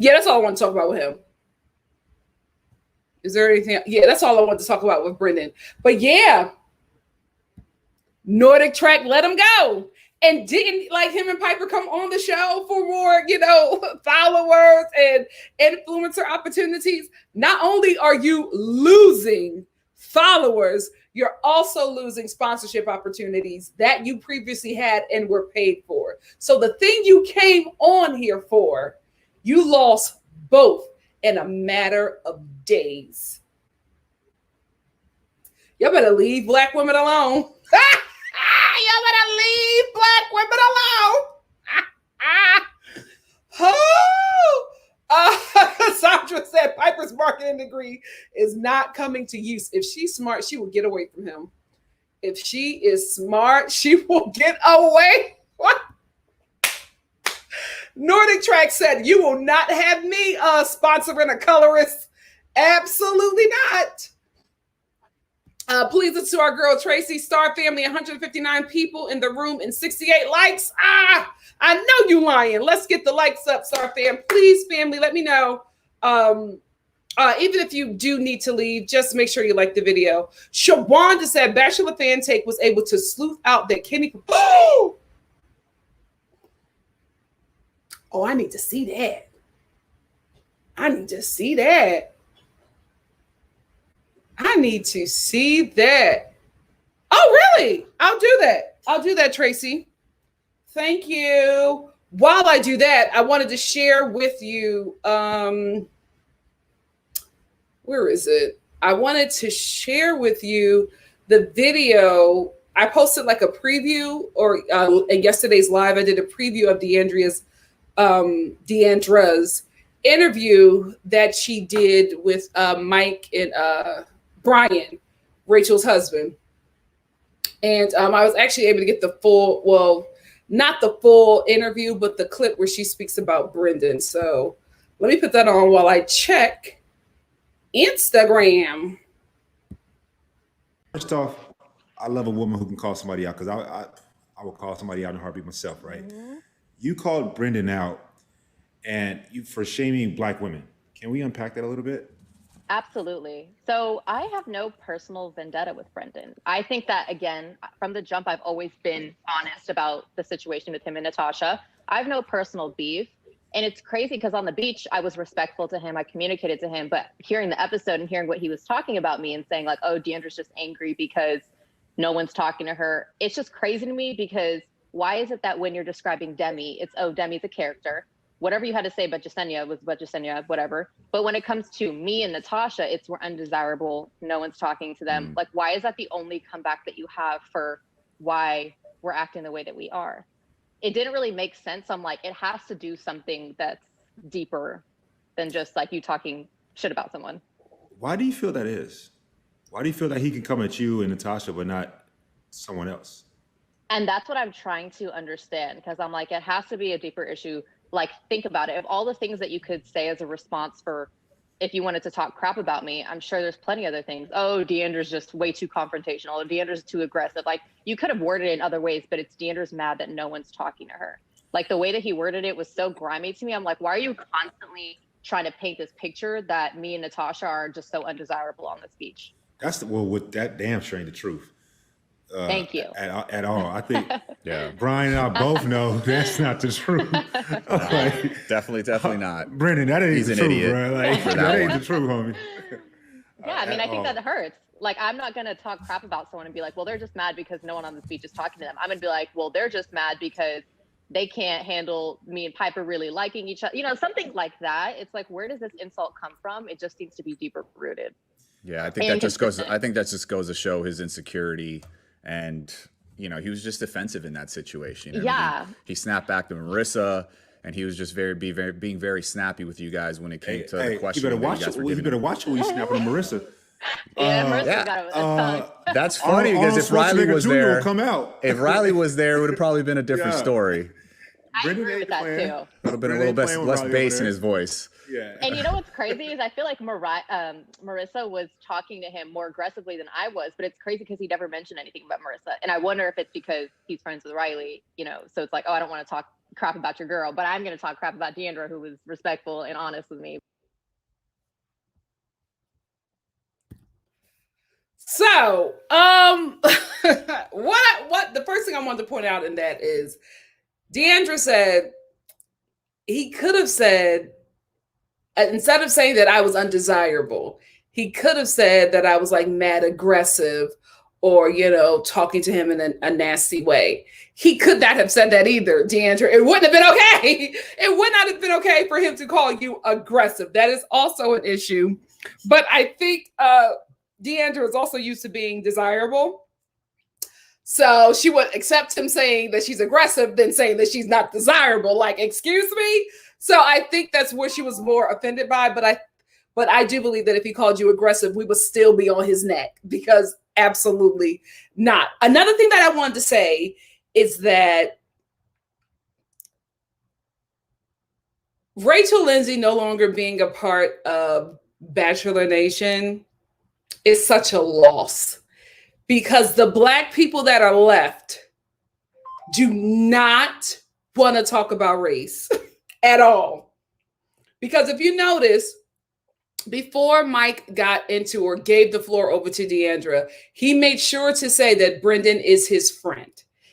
Yeah, that's all I want to talk about with him. Is there anything? Yeah, that's all I want to talk about with Brendan. But yeah, Nordic Track let him go. And didn't like him and Piper come on the show for more, followers and influencer opportunities. Not only are you losing followers, you're also losing sponsorship opportunities that you previously had and were paid for. So the thing you came on here for, you lost both in a matter of days. Y'all better leave Black women alone. Y'all better leave Black women alone. Sandra said Piper's marketing degree is not coming to use. If she's smart, she will get away from him. If she is smart, she will get away. What? Nordic Track said, you will not have me sponsoring a colorist. Absolutely not. Please listen to our girl Tracy. Star family, 159 people in the room and 68 likes. I know you lying. Let's get the likes up, Star fam. Please, family, let me know. Even if you do need to leave, just make sure you like the video. Shawanda said Bachelor fan take was able to sleuth out that Kenny. Oh, I need to see that. I need to see that. I need to see that. Oh, really? I'll do that. I'll do that, Tracy. Thank you. While I do that, I wanted to share with you, where is it? I wanted to share with you the video. I posted like a preview, or in yesterday's live, I did a preview of DeAndra's interview that she did with Mike and Brian, Rachel's husband. And I was actually able to get the full, well, not the full interview, but the clip where she speaks about Brendan. So let me put that on while I check Instagram. First off, I love a woman who can call somebody out, because I will call somebody out in a heartbeat myself, right? Mm-hmm. You called Brendan out and for shaming Black women. Can we unpack that a little bit? Absolutely. So I have no personal vendetta with Brendan. I think that, again, from the jump, I've always been honest about the situation with him and Natasha. I have no personal beef. And it's crazy because on the beach, I was respectful to him. I communicated to him, but hearing the episode and hearing what he was talking about me and saying like, oh, Deandra's just angry because no one's talking to her. It's just crazy to me because why is it that when you're describing Demi, it's, oh, Demi's a character. Whatever you had to say about Jasenia was about Jasenia, whatever. But when it comes to me and Natasha, it's we're undesirable. No one's talking to them. Like, why is that the only comeback that you have for why we're acting the way that we are? It didn't really make sense. I'm like, it has to do something that's deeper than just like you talking shit about someone. Why do you feel that is? Why do you feel that he can come at you and Natasha, but not someone else? And that's what I'm trying to understand, because I'm like, it has to be a deeper issue. Like, think about it. Of all the things that you could say as a response for if you wanted to talk crap about me, I'm sure there's plenty other things. Oh, Deandra's just way too confrontational. Or Deandra's too aggressive. Like, you could have worded it in other ways, but it's Deandra's mad that no one's talking to her. Like, the way that he worded it was so grimy to me. I'm like, why are you constantly trying to paint this picture that me and Natasha are just so undesirable on this beach? That's with that damn sure ain't the truth. Thank you. At all. I think Brian and I both know that's not the truth. Like, definitely not. Brendan, that ain't He's the an truth, idiot bro. Like, that ain't the truth, homie. Yeah, I mean, I think that hurts. Like, I'm not going to talk crap about someone and be like, well, they're just mad because no one on this beach is talking to them. I'm going to be like, well, they're just mad because they can't handle me and Piper really liking each other. You know, something like that. It's like, where does this insult come from? It just seems to be deeper rooted. Yeah, I think that just goes. I think that just goes to show his insecurity, and you know, he was just defensive in that situation. I mean, he snapped back to Marissa, and he was just being very snappy with you guys when it came to the question. You better watch it. You better watch it when you snapping at Marissa. Marissa got it with a that's funny because if Riley was there, come out. If Riley was there, it would have probably been a different story. I agree with that too. Would have been a little less bass in his voice. Yeah. And you know what's crazy is I feel like Marissa was talking to him more aggressively than I was, but it's crazy because he never mentioned anything about Marissa. And I wonder if it's because he's friends with Riley, you know, so it's like, oh, I don't want to talk crap about your girl, but I'm going to talk crap about Deandra, who was respectful and honest with me. So, what the first thing I wanted to point out in that is Deandra said he could have said, instead of saying that I was undesirable, he could have said that I was like mad aggressive or, you know, talking to him in a nasty way. He could not have said that either, Deandra. It wouldn't have been okay. It would not have been okay for him to call you aggressive. That is also an issue. But I think Deandra is also used to being desirable. So she would accept him saying that she's aggressive than saying that she's not desirable. Like, excuse me? So I think that's where she was more offended by. But I do believe that if he called you aggressive, we would still be on his neck, because absolutely not. Another thing that I wanted to say is that Rachel Lindsay no longer being a part of Bachelor Nation is such a loss, because the Black people that are left do not want to talk about race at all. Because if you notice, before Mike got into or gave the floor over to Deandra, he made sure to say that Brendan is his friend.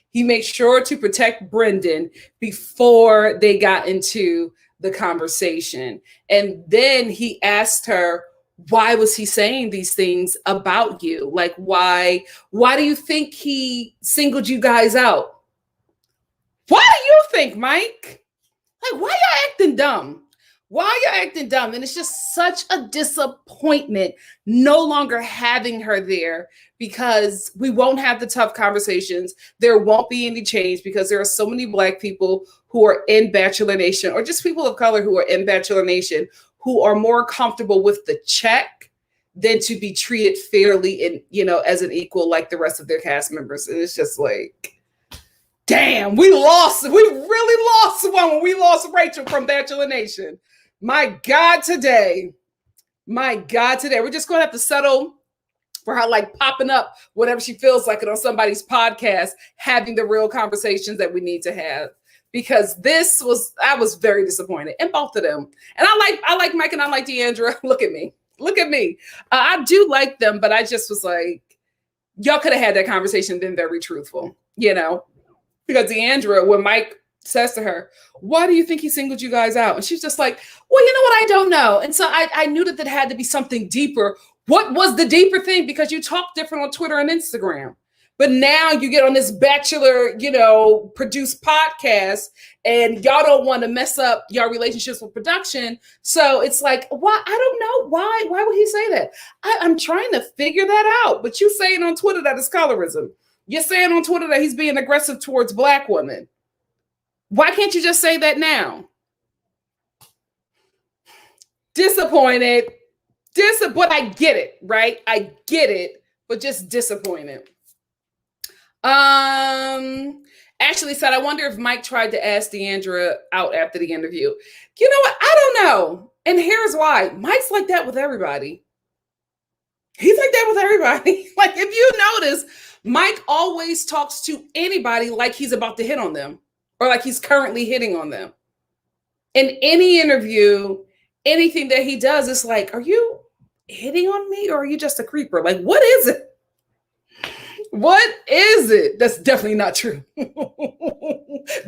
He made sure to protect Brendan before they got into the conversation. And then he asked her, why was he saying these things about you? Like, why do you think he singled you guys out? What do you think, Mike? Like, why y'all acting dumb? Why are you acting dumb? And it's just such a disappointment no longer having her there, because we won't have the tough conversations. There won't be any change, because there are so many Black people who are in Bachelor Nation, or just people of color who are in Bachelor Nation, who are more comfortable with the check than to be treated fairly and, you know, as an equal like the rest of their cast members. And it's just like, damn, we really lost one when we lost Rachel from Bachelor Nation. My God, today. We're just going to have to settle for her like popping up whenever she feels like it on somebody's podcast, having the real conversations that we need to have. Because I was very disappointed in both of them. And I like Mike and I like Deandra. Look at me. I do like them, but I just was like, y'all could have had that conversation and been very truthful, you know? Because Deandra, when Mike says to her, why do you think he singled you guys out? And she's just like, well, you know what? I don't know. And so I knew that had to be something deeper. What was the deeper thing? Because you talk different on Twitter and Instagram. But now you get on this Bachelor, produced podcast, and y'all don't want to mess up your relationships with production. So it's like, why? I don't know. Why would he say that? I'm trying to figure that out. But you saying on Twitter that it's colorism. You're saying on Twitter that he's being aggressive towards Black women. Why can't you just say that now? Disappointed. But I get it, right? I get it, but just disappointed. Ashley said, I wonder if Mike tried to ask DeAndra out after the interview. You know what? I don't know. And here's why. Mike's like that with everybody. He's like that with everybody. Like, if you notice, Mike always talks to anybody like he's about to hit on them or like he's currently hitting on them. In any interview, anything that he does, it's like, are you hitting on me or are you just a creeper? Like, what is it? What is it? That's definitely not true.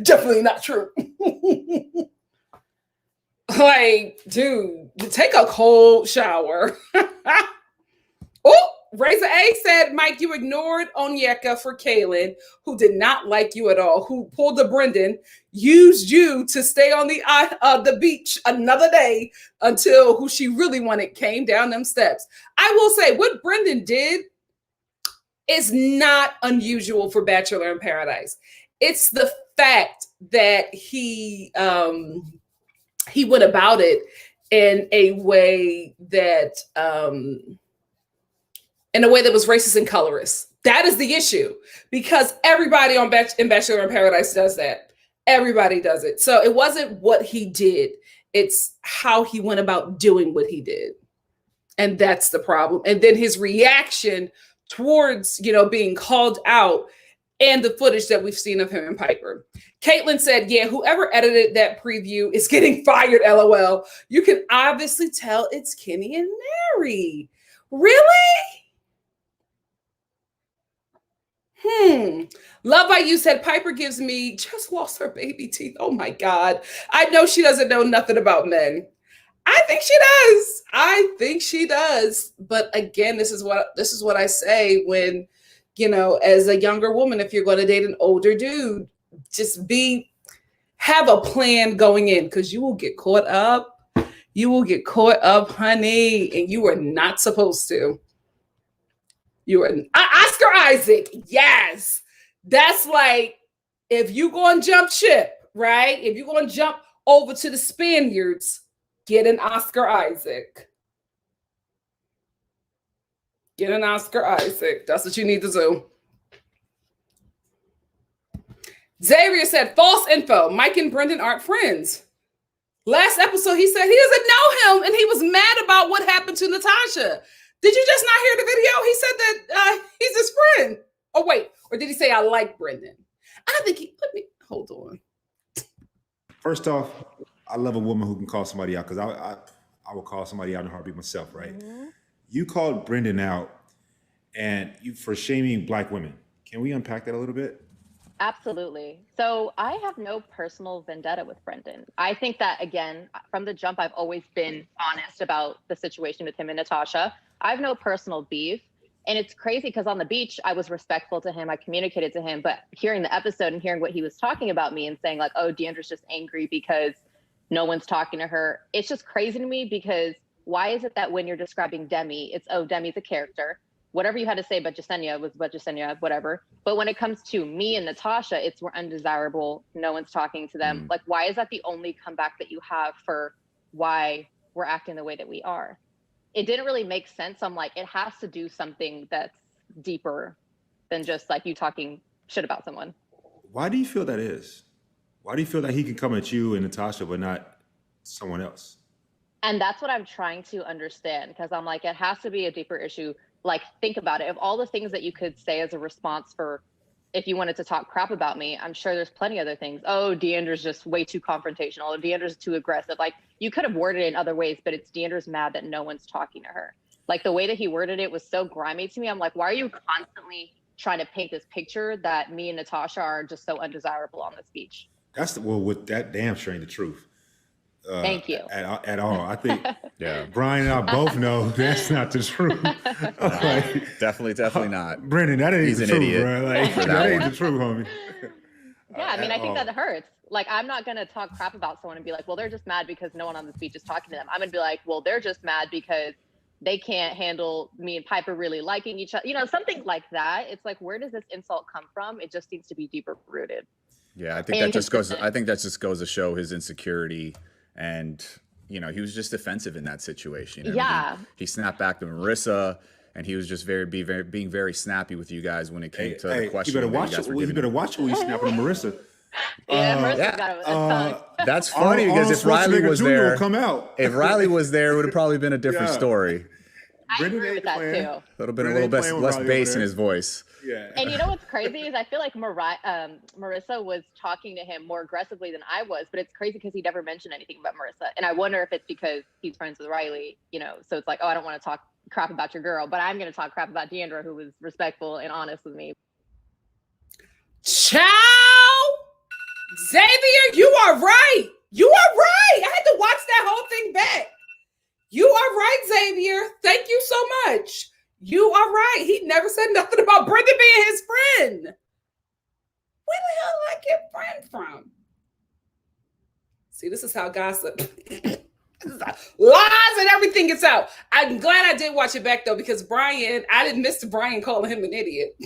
Definitely not true. Like, dude, take a cold shower. Oh, Razor A said, Mike, you ignored Onyeka for Kaylin, who did not like you at all, who pulled a Brendan, used you to stay on the beach another day until who she really wanted came down them steps. I will say what Brendan did is not unusual for Bachelor in Paradise. It's the fact that he went about it in a way that was racist and colorist. That is the issue, because everybody in Bachelor in Paradise does that. Everybody does it. So it wasn't what he did. It's how he went about doing what he did. And that's the problem. And then his reaction towards, being called out and the footage that we've seen of him and Piper. Caitlin said, yeah, whoever edited that preview is getting fired, LOL. You can obviously tell it's Kenny and Mary. Really? Love by You said, Piper gives me just lost her baby teeth. Oh my God. I know she doesn't know nothing about men. I think she does. But again, this is what I say when, as a younger woman, if you're going to date an older dude, just have a plan going in, because you will get caught up. You will get caught up, honey, and you are not supposed to. You are Oscar Isaac. Yes. That's like, if you going to jump ship, right? If you're going to jump over to the Spaniards, get an Oscar Isaac. Get an Oscar Isaac. That's what you need to do. Xavier said, false info. Mike and Brendan aren't friends. Last episode, he said he doesn't know him, and he was mad about what happened to Natasha. Did you just not hear the video? He said that he's his friend. Oh, wait. Or did he say, I like Brendan? I think hold on. First off, I love a woman who can call somebody out, because I will call somebody out in a heartbeat myself, right? Mm-hmm. You called Brendan out for shaming Black women. Can we unpack that a little bit? Absolutely. So I have no personal vendetta with Brendan. I think that, again, from the jump, I've always been honest about the situation with him and Natasha. I have no personal beef. And it's crazy because on the beach, I was respectful to him. I communicated to him. But hearing the episode and hearing what he was talking about me and saying like, oh, DeAndra's just angry because no one's talking to her. It's just crazy to me, because why is it that when you're describing Demi, it's, oh, Demi's a character. Whatever you had to say about Jasenia was about Jasenia, whatever. But when it comes to me and Natasha, it's we're undesirable. No one's talking to them. Like, why is that the only comeback that you have for why we're acting the way that we are? It didn't really make sense. I'm like, it has to do something that's deeper than just like you talking shit about someone. Why do you feel that is? Why do you feel that he can come at you and Natasha, but not someone else? And that's what I'm trying to understand, because I'm like, it has to be a deeper issue. Like, think about it. Of all the things that you could say as a response for if you wanted to talk crap about me, I'm sure there's plenty other things. Oh, DeAndra's just way too confrontational. Or DeAndra's too aggressive. Like, you could have worded it in other ways, but it's DeAndra's mad that no one's talking to her. Like, the way that he worded it was so grimy to me. I'm like, why are you constantly trying to paint this picture that me and Natasha are just so undesirable on this beach? with that damn sure ain't the truth. Thank you. At all. I think Brian and I both know that's not the truth. Like, definitely not. Brendan, that ain't He's the an truth, idiot bro. Like, that ain't the truth, homie. Yeah, I mean, I think that hurts. Like, I'm not going to talk crap about someone and be like, well, they're just mad because no one on this beach is talking to them. I'm going to be like, well, they're just mad because they can't handle me and Piper really liking each other. You know, something like that. It's like, where does this insult come from? It just seems to be deeper rooted. Yeah, I think that just goes to show his insecurity, and you know, he was just defensive in that situation. I mean, he snapped back to Marissa, and he was just being very snappy with you guys when it came to the question. You better watch who he's snapping to Marissa. Marissa's got a tongue. That's funny because if Riley was there, come out. If Riley was there, it would have probably been a different story. I agree with that too. It would have been a little bit less bass in his voice. Yeah. And you know what's crazy is I feel like Marissa was talking to him more aggressively than I was, but it's crazy because he never mentioned anything about Marissa. And I wonder if it's because he's friends with Riley, you know, so it's like, oh, I don't want to talk crap about your girl, but I'm going to talk crap about DeAndra, who was respectful and honest with me. Ciao! Xavier, you are right. You are right. I had to watch that whole thing back. You are right, Xavier. Thank you so much. You are right. He never said nothing about Brenda being his friend. Where the hell did I get friend from? See, this is how gossip. Lies and everything gets out. I'm glad I did watch it back though, because Brian, I didn't miss Brian calling him an idiot.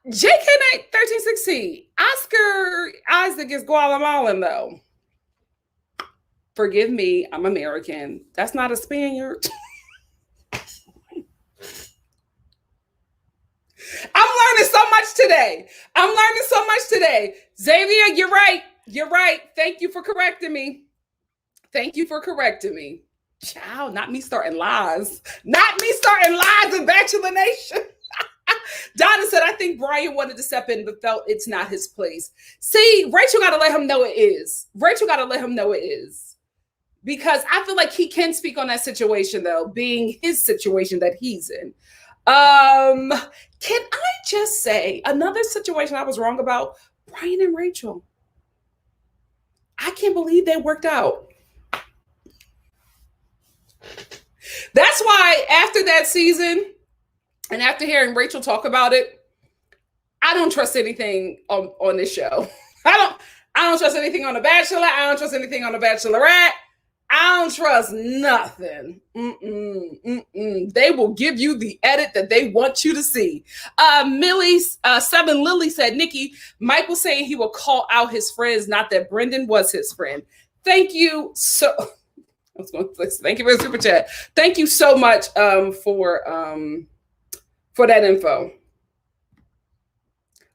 JK1316. Oscar Isaac is Guatemalan though. Forgive me, I'm American. That's not a Spaniard. I'm learning so much today. Xavier, you're right. Thank you for correcting me. Child, not me starting lies. in Bachelor Nation. Donna said, I think Brian wanted to step in, but felt it's not his place. See, Rachel got to let him know it is. Because I feel like he can speak on that situation, though, being his situation that he's in. Can I just say another situation I was wrong about? Brian and Rachel. I can't believe they worked out. That's why after that season, and after hearing Rachel talk about it, I don't trust anything on this show. I don't trust anything on The Bachelor. I don't trust anything on The Bachelorette. I don't trust nothing. They will give you the edit that they want you to see. Seven Lily said, Nikki, Mike was saying he will call out his friends, not that Brendan was his friend. Thank you so. Thank you for the super chat. Thank you so much for that info.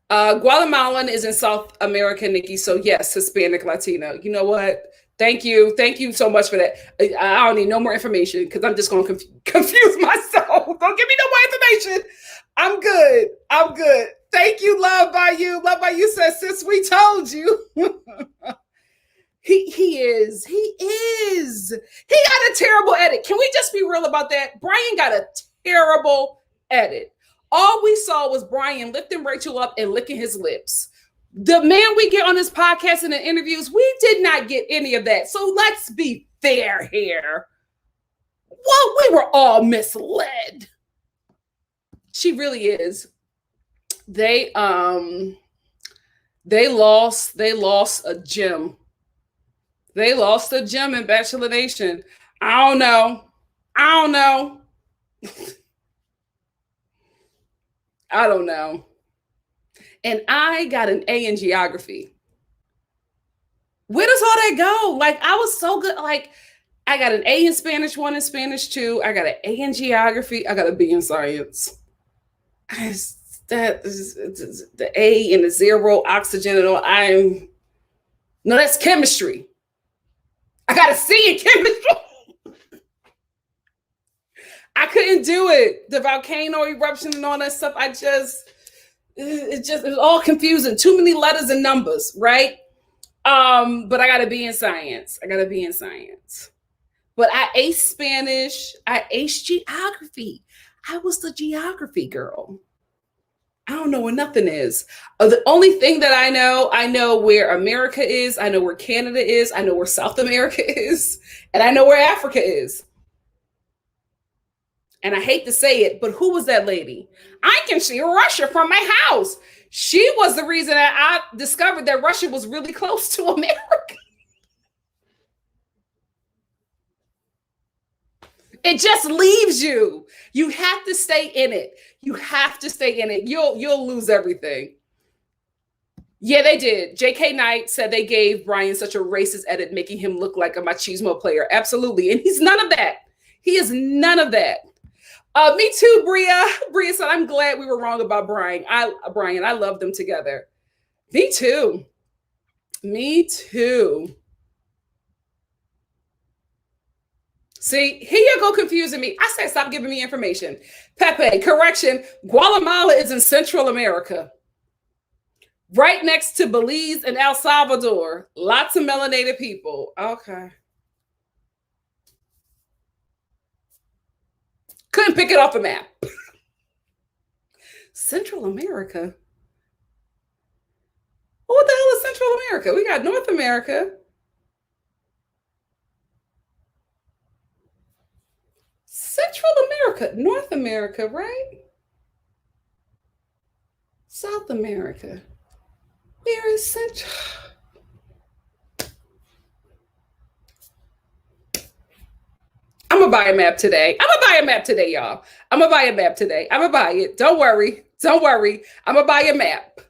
Guatemalan is in South America, Nikki. So yes, Hispanic, Latino. You know what? Thank you so much for that. I don't need no more information because I'm just going to confuse myself. Don't give me no more information. I'm good. Thank you, Love by You. Love by You says, sis, we told you. He is. He got a terrible edit. Can we just be real about that? Brian got a terrible edit. All we saw was Brian lifting Rachel up and licking his lips. The man we get on this podcast and the interviews, we did not get any of that. So let's be fair here. Well, we were all misled. She really is. They lost a gem. They lost a gem in Bachelor Nation. I don't know. I don't know. And I got an A in geography. Where does all that go? Like, I was so good. Like, I got an A in Spanish 1 and Spanish 2. I got an A in geography. I got a B in science. The A and the 0, oxygen and all. No, that's chemistry. I got a C in chemistry. I couldn't do it. The volcano eruption and all that stuff. It was all confusing. Too many letters and numbers, right? But I gotta be in science. But I aced Spanish. I aced geography. I was the geography girl. I don't know where nothing is. The only thing that I know where America is, I know where Canada is, I know where South America is, and I know where Africa is. And I hate to say it, but who was that lady? I can see Russia from my house. She was the reason that I discovered that Russia was really close to America. It just leaves you. You have to stay in it. You have to stay in it. You'll lose everything. Yeah, they did. J.K. Knight said they gave Brian such a racist edit, making him look like a machismo player. Absolutely. And he's none of that. He is none of that. Me too, Bria. Bria said, I'm glad we were wrong about Brian. I love them together. Me too. Me too. See, here you go confusing me. I said, stop giving me information. Pepe, correction. Guatemala is in Central America. Right next to Belize and El Salvador. Lots of melanated people. Okay. Couldn't pick it off a map. Central America? Well, what the hell is Central America? We got North America. Central America, North America, right? South America. Where is Central? I'm gonna buy a map today. Y'all. I'm gonna buy a map today. I'm gonna buy it. Don't worry. I'm gonna buy a map.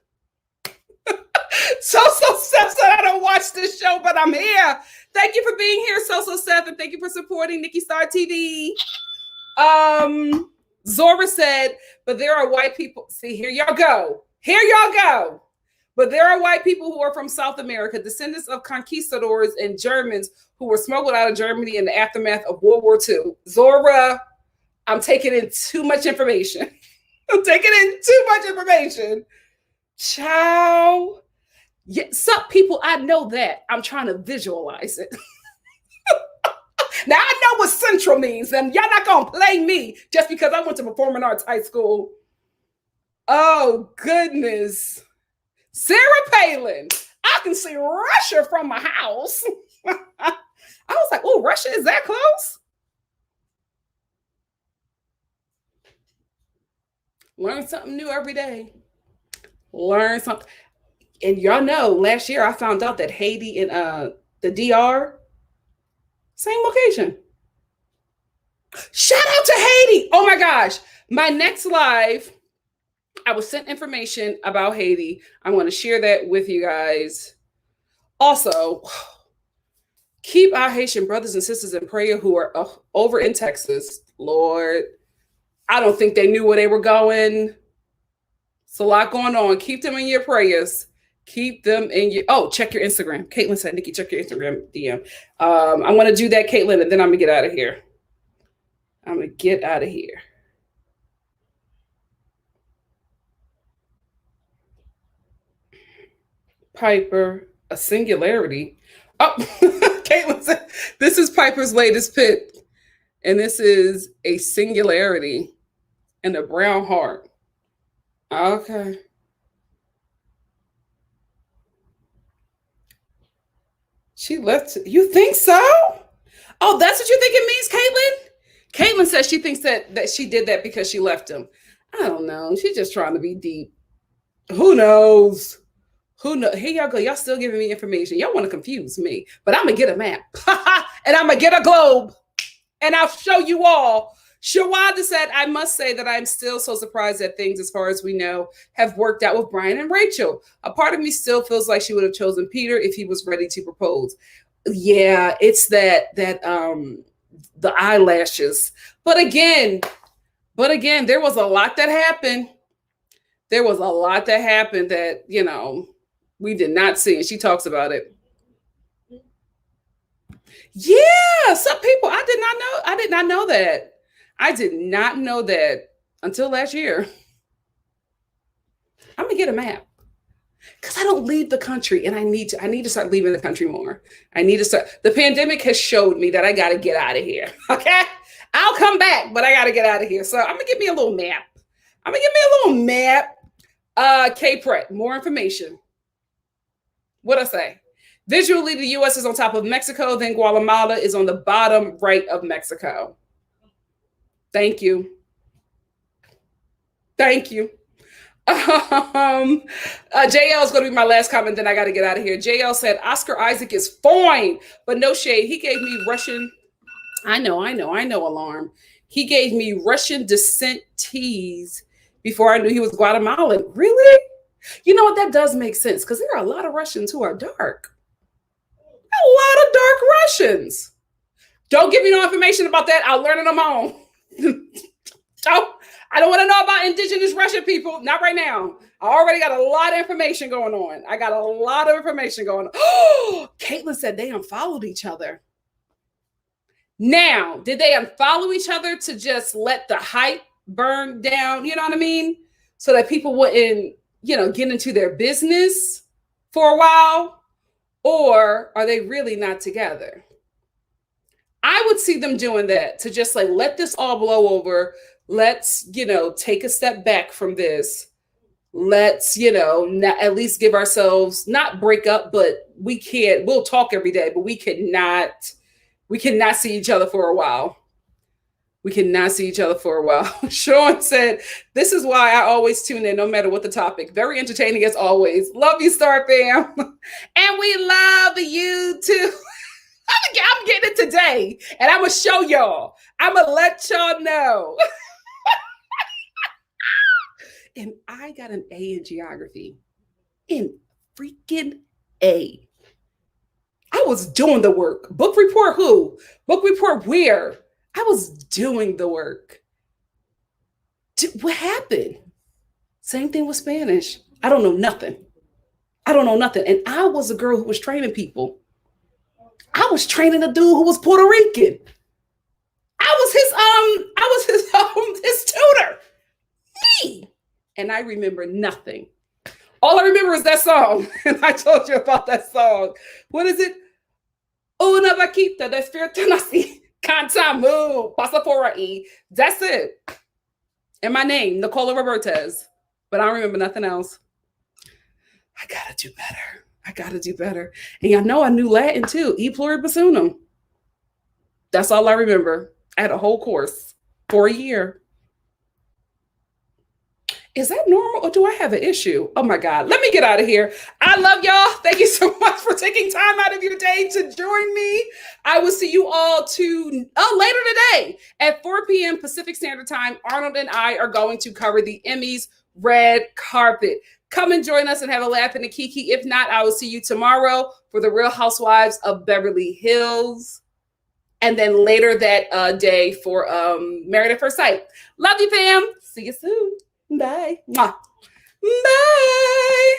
So Seth said, I don't watch this show, but I'm here. Thank you for being here, So Seth, and thank you for supporting NikkiStar TV. Zora said, but there are white people. See, here y'all go. But there are white people who are from South America, descendants of conquistadors and Germans who were smuggled out of Germany in the aftermath of World War II. Zora, I'm taking in too much information. Ciao. Yeah, some people, I know that. I'm trying to visualize it. Now, I know what Central means, and y'all not going to play me just because I went to performing arts high school. Oh, goodness. Sarah Palin, I can see Russia from my house. I was like, oh, Russia is that close? Learn something new every day. Learn something. And y'all know, last year I found out that Haiti and the DR, same location. Shout out to Haiti. Oh my gosh. My next live, I was sent information about Haiti. I'm going to share that with you guys. Also, keep our Haitian brothers and sisters in prayer who are over in Texas. Lord, I don't think they knew where they were going. It's a lot going on. Keep them in your prayers. Check your Instagram. Caitlin said, Nikki, check your Instagram DM. I'm going to do that, Caitlin, and then I'm going to get out of here. Piper, a singularity. Oh, Caitlin said, this is Piper's latest pick. And this is a singularity and a brown heart. Okay. She left. You think so? Oh, that's what you think it means, Caitlin? Caitlin says she thinks that she did that because she left him. I don't know. She's just trying to be deep. Who knows? Here y'all go. Y'all still giving me information. Y'all want to confuse me, but I'm going to get a map and I'm going to get a globe and I'll show you all. Shawanda said, I must say that I'm still so surprised that things, as far as we know, have worked out with Brian and Rachel. A part of me still feels like she would have chosen Peter if he was ready to propose. Yeah, it's that the eyelashes. But again, there was a lot that happened. That, we did not see. And she talks about it. Yeah, some people, I did not know that. I did not know that until last year. I'm gonna get a map because I don't leave the country, and I need to start leaving the country more. The pandemic has showed me that I got to get out of here. Okay, I'll come back, but I got to get out of here. So I'm gonna get me a little map. K-Pret, more information. What'd I say? Visually, the U.S. is on top of Mexico, then Guatemala is on the bottom right of Mexico. Thank you. Thank you. JL is going to be my last comment, then I got to get out of here. JL said, Oscar Isaac is fine, but no shade. He gave me Russian. I know, alarm. He gave me Russian descent teas before I knew he was Guatemalan. Really? You know what? That does make sense because there are a lot of Russians who are dark. A lot of dark Russians. Don't give me no information about that. I'll learn it on my own. I don't want to know about indigenous Russian people. Not right now. I already got a lot of information going on. Oh, Caitlin said they unfollowed each other. Now, did they unfollow each other to just let the hype burn down? You know what I mean? So that people wouldn't, get into their business for a while? Or are they really not together? I would see them doing that to just like, let this all blow over. Let's, take a step back from this. Let's, at least give ourselves, not break up, but we'll talk every day, but we cannot see each other for a while. Sean said, this is why I always tune in no matter what the topic. Very entertaining as always. Love you, Star Fam. And we love you too. I'm getting it today. And I'm going to show y'all. I'm going to let y'all know. And I got an A in geography. In freaking A. I was doing the work. Book report who? Book report where? I was doing the work. What happened? Same thing with Spanish. I don't know nothing. And I was a girl who was training people. I was training a dude who was Puerto Rican. I was his tutor. Me. And I remember nothing. All I remember is that song. And I told you about that song. What is it? Una vaquita despierta así. Cantamu. Pasa por ahí. That's it. And my name, Nicola Robertez. But I don't remember nothing else. I gotta do better. And y'all know I knew Latin too. E pluribus unum. That's all I remember. I had a whole course for a year. Is that normal or do I have an issue? Oh my God. Let me get out of here. I love y'all. Thank you so much for taking time out of your day to join me. I will see you all later today at 4 p.m. Pacific Standard Time. Arnold and I are going to cover the Emmys red carpet. Come and join us and have a laugh in the kiki. If not, I will see you tomorrow for the Real Housewives of Beverly Hills. And then later that day for Married at First Sight. Love you, fam. See you soon. Bye. Mwah. Bye.